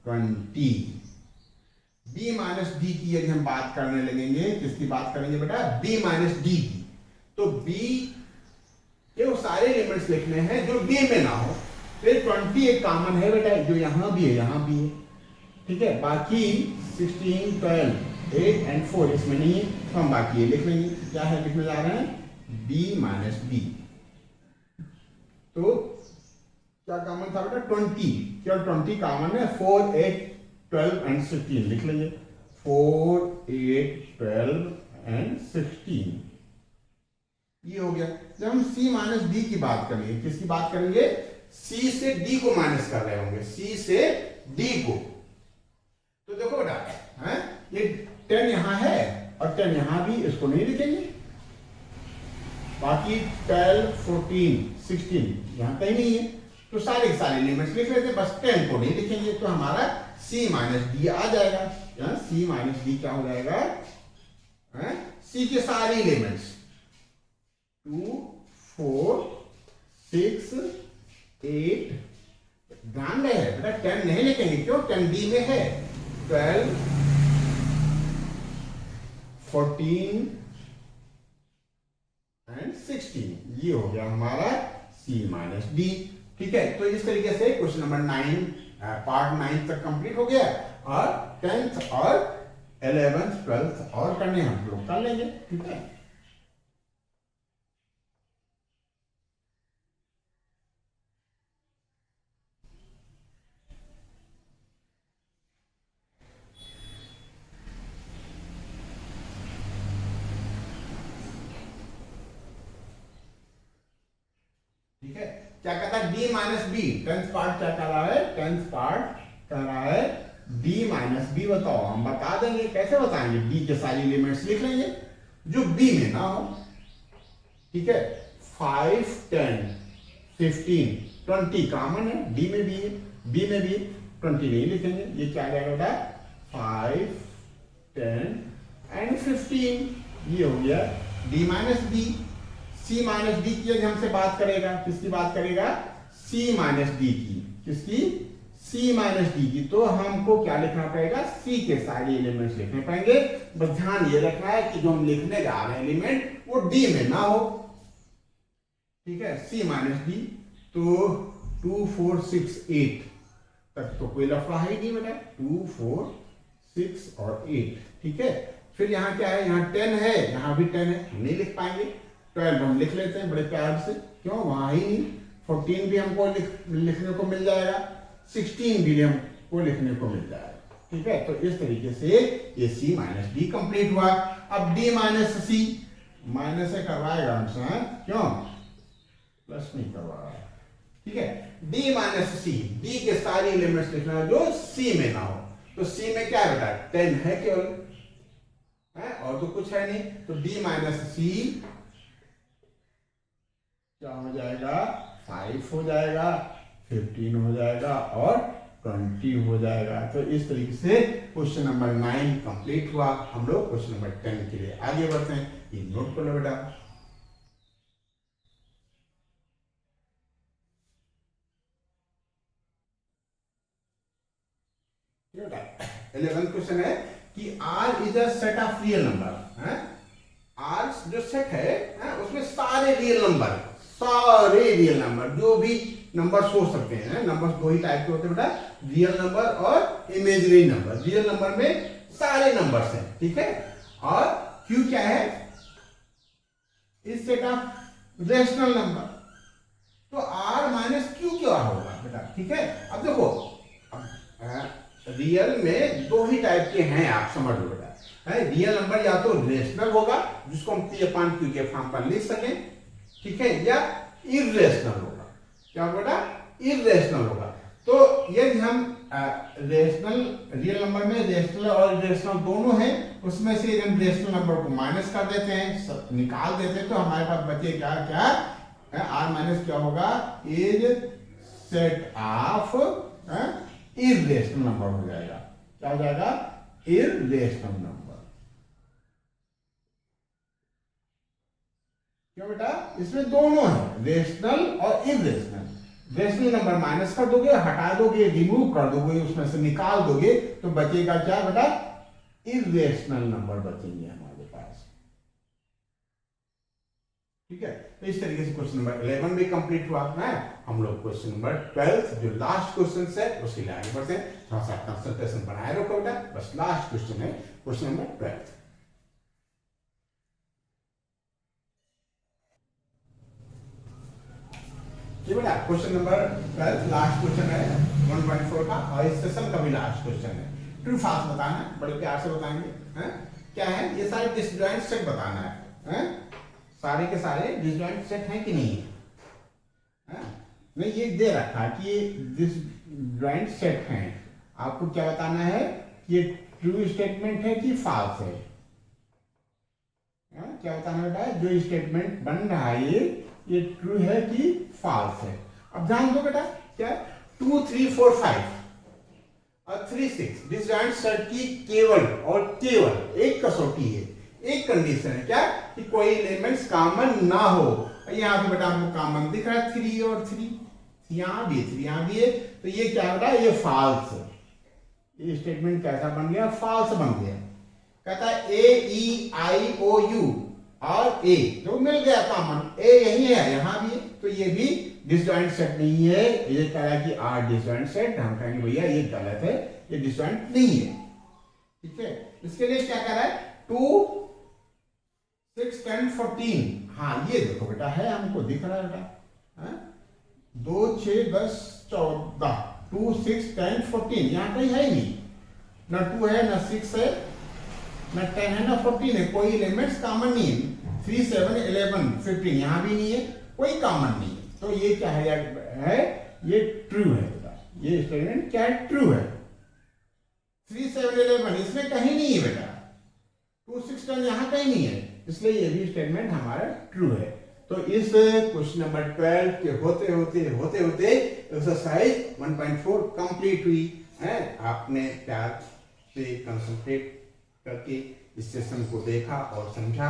20। b माइनस डी की यदि हम बात करने लगेंगे, किसकी बात करेंगे बेटा? b माइनस डी की। तो b के वो सारे एलिमेंट्स लिखने हैं जो b में ना हो। फिर 20 एक कॉमन है बेटा, जो यहां भी है, यहां भी है। ठीक है, बाकी 16, 12, 8 एंड 4 इसमें नहीं है, तो हम बाकी ये लिख लेंगे। क्या है लिखने जा रहे हैं? b minus D. तो क्या कॉमन था बेटा? 20, केवल 20 कॉमन है। 4, 8, 12 एंड 16 लिख लेंगे। 4, 8, 12 एंड 16 ये हो गया। जब हम c माइनस डी की बात करेंगे, किसकी बात करेंगे? c से d को माइनस कर रहे होंगे, c से d को। तो देखो बेटा, ये 10 यहां है और 10 यहां भी, इसको नहीं लिखेंगे। बाकी 12, 14, 16 यहां कहीं नहीं है, तो सारे के सारे एलिमेंट्स लिख लेते हैं, बस 10 को नहीं लिखेंगे। तो हमारा c माइनस डी आ जाएगा। c माइनस डी क्या हो जाएगा? c के सारे एलिमेंट्स 2, 4, 6, 8, ध्यान रहे बेटा 10 नहीं लिखेंगे, क्यों? 10 डी में है। 12, 14 एंड 16 ये हो गया हमारा c माइनस डी। ठीक है, तो इस तरीके से क्वेश्चन नंबर 9 पार्ट 9 तक कंप्लीट हो गया, और 10th और 11th 12th और करने हम लोग कर लेंगे। ठीक है, ठीक है। क्या कहता है? d minus B. 10th part क्या कह रहा है? 10th पार्ट कह रहा है d माइनस बी। बताओ, हम बता देंगे। कैसे बताएंगे? d के सारे एलिमेंट्स लिख लेंगे जो b में ना हो। ठीक है, 5, 10, 15, 20 कॉमन है, d में भी है, b में भी है, 20 नहीं लिखेंगे। ये क्या जाएगा? 5, 10 एंड 15 ये हो गया d minus B. c minus D की हमसे बात करेगा, किसकी बात करेगा? c माइनस डी की। किसकी? c माइनस डी की। तो हमको क्या लिखना पड़ेगा? c के सारे एलिमेंट्स लिखने पड़ेंगे। बस ध्यान ये रखना है कि जो हम लिखने जा रहे हैं एलिमेंट वो d में ना हो। ठीक है, c माइनस डी। तो 2, 4, 6, 8 तक तो कोई लफड़ा है ही नहीं बेटा। 2, 4, 6 और 8। ठीक है, फिर यहाँ क्या है? यहाँ 10 है, यहाँ भी 10 है, हम नहीं लिख पाएंगे। 12 हम लिख लेते हैं बड़े प्यार से, क्यों? वहां ही नहीं। 14 भी हमको लिखने को मिल जाएगा, 16 भी हमको लिखने को मिल जाएगा। ठीक है, तो इस तरीके से ये c माइनस डी कंप्लीट हुआ। अब d माइनस सी, माइनस से करवाएगा हमसे, क्यों? प्लस नहीं करवा। ठीक है, d माइनस सी, d के सारे एलिमेंट्स लिखना जो c में ना हो। तो c में क्या है बेटा? 10 है केवल, और तो कुछ है नहीं। तो d माइनस सी क्या हो जाएगा? 5 हो जाएगा, 15 हो जाएगा और 20 हो जाएगा। तो इस तरीके से क्वेश्चन नंबर 9 कंप्लीट हुआ। हम लोग क्वेश्चन नंबर 10 के लिए आगे बढ़ते हैं। ये नोट कर लो बेटा। बेटा 11th क्वेश्चन है कि R is a set of real number. R जो सेट है उसमें सारे रियल नंबर जो भी नंबर्स हो सकते हैं। नंबर्स दो ही टाइप के होते हैं बेटा, रियल नंबर और इमेजिनरी नंबर। रियल नंबर में सारे नंबर्स हैं, ठीक है। और Q क्या है? इस सेट ऑफ रेशनल नंबर, तो आर माइनस क्यू क्या होगा बेटा, ठीक है। अब देखो, रियल में दो ही टाइप के हैं, आप समझ लो बेटा, है रियल नंबर या तो रेशनल होगा जिसको हम P अपॉन Q के फॉर्म पर लिख सकें, ठीक है, या इरेशनल होगा। क्या बेटा, इरेशनल होगा। तो यदि हम रेशनल, रियल नंबर में रेशनल और इरेशनल दोनों हैं, उसमें से हम रेशनल नंबर को माइनस कर देते हैं, निकाल देते हैं, तो हमारे पास बचे क्या क्या, आर माइनस क्या होगा, is set of irrational number हो जाएगा। क्या हो जाएगा, इरेशनल नंबर। क्यों बेटा, इसमें दोनों है, रेशनल और इरेशनल। रेशनल नंबर माइनस कर दोगे, हटा दोगे, रिमूव कर दोगे, उसमें से निकाल दोगे, तो बचेगा क्या बेटा, इरेशनल नंबर बचेंगे हमारे पास, ठीक है। तो इस तरीके से क्वेश्चन नंबर 11 भी कंप्लीट हुआ है। हम लोग क्वेश्चन नंबर 12 जो लास्ट क्वेश्चन है उसके लिए आगे बढ़ते हैं। थोड़ा सा कंसंट्रेशन बनाए रखो बेटा, बस लास्ट क्वेश्चन है, क्वेश्चन नंबर 12। ये बेटा क्वेश्चन नंबर 12 लास्ट क्वेश्चन है 1.4 का, और इस सेशन का भी लास्ट क्वेश्चन है। ट्रू फॉल्स बताना है, बड़े प्यार से बताएंगे, हैं क्या है, ये सारे डिसजॉइंट सेट बताना है, हैं सारे के सारे डिसजॉइंट सेट हैं कि नहीं है, नहीं ये दे रखा है कि ये डिसजॉइंट सेट हैं। आपको क्या बताना है, ये ट्रू स्टेटमेंट है कि फॉल्स है, क्या बताना बेटा, जो स्टेटमेंट बन रहा है ये ट्रू है कि फॉल्स है। अब ध्यान दो बेटा, क्या 2 3 4 5 और 3 6 डिसजॉइंट सेट की केवल और केवल एक कसौटी है, एक कंडीशन है, क्या कि कोई एलिमेंट्स कॉमन ना हो। यहाँ पे बेटा हमको कॉमन दिख रहा है 3 और 3, यहाँ भी 3 यहाँ भी है, तो ये क्या बेटा, ये फॉल्स है। ये स्टेटमेंट कैसा बन गया, फॉल्स बन गया। कहता है AEIOU और ए जो मिल गया कॉमन, ए यही है, यहाँ भी है, तो ये भी डिसजॉइंट सेट नहीं है। ये कह रहा है कि आर डिसजॉइंट सेट, हम कहेंगे भैया ये गलत है, ये डिसजॉइंट नहीं है, ठीक है। इसके लिए क्या कह रहा है, 2 6 10 14, हाँ ये देखो बेटा है, हमको दिख रहा है बेटा, 2 6 10 14, 2 6 10 14, यहाँ कहीं है ही नहीं, ना 2 है ना 6 है ना 10 है ना 14 है, कोई एलिमेंट्स कॉमन नहीं है। 3 7 11 15 यहाँ भी नहीं है, कोई कॉमन नहीं है, तो ये क्या है, ये ट्रू है बेटा, ये स्टेटमेंट क्या है, ट्रू है। 3 7 11 इसमें कहीं नहीं है बेटा, 2 6 10 यहाँ कहीं नहीं है, इसलिए ये भी स्टेटमेंट हमारा ट्रू है। तो इस क्वेश्चन नंबर 12 के होते होते एक्सरसाइज 1.4 कंप्लीट हुई है। आपने प्यार से कंसंट्रेट करके इस सेशन को देखा और समझा,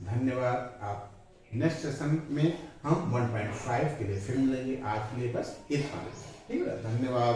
धन्यवाद। आप नेक्स्ट सेशन में हम 1.5 के लिए फिर मिलेंगे, आज के लिए बस इतना, ठीक है, धन्यवाद।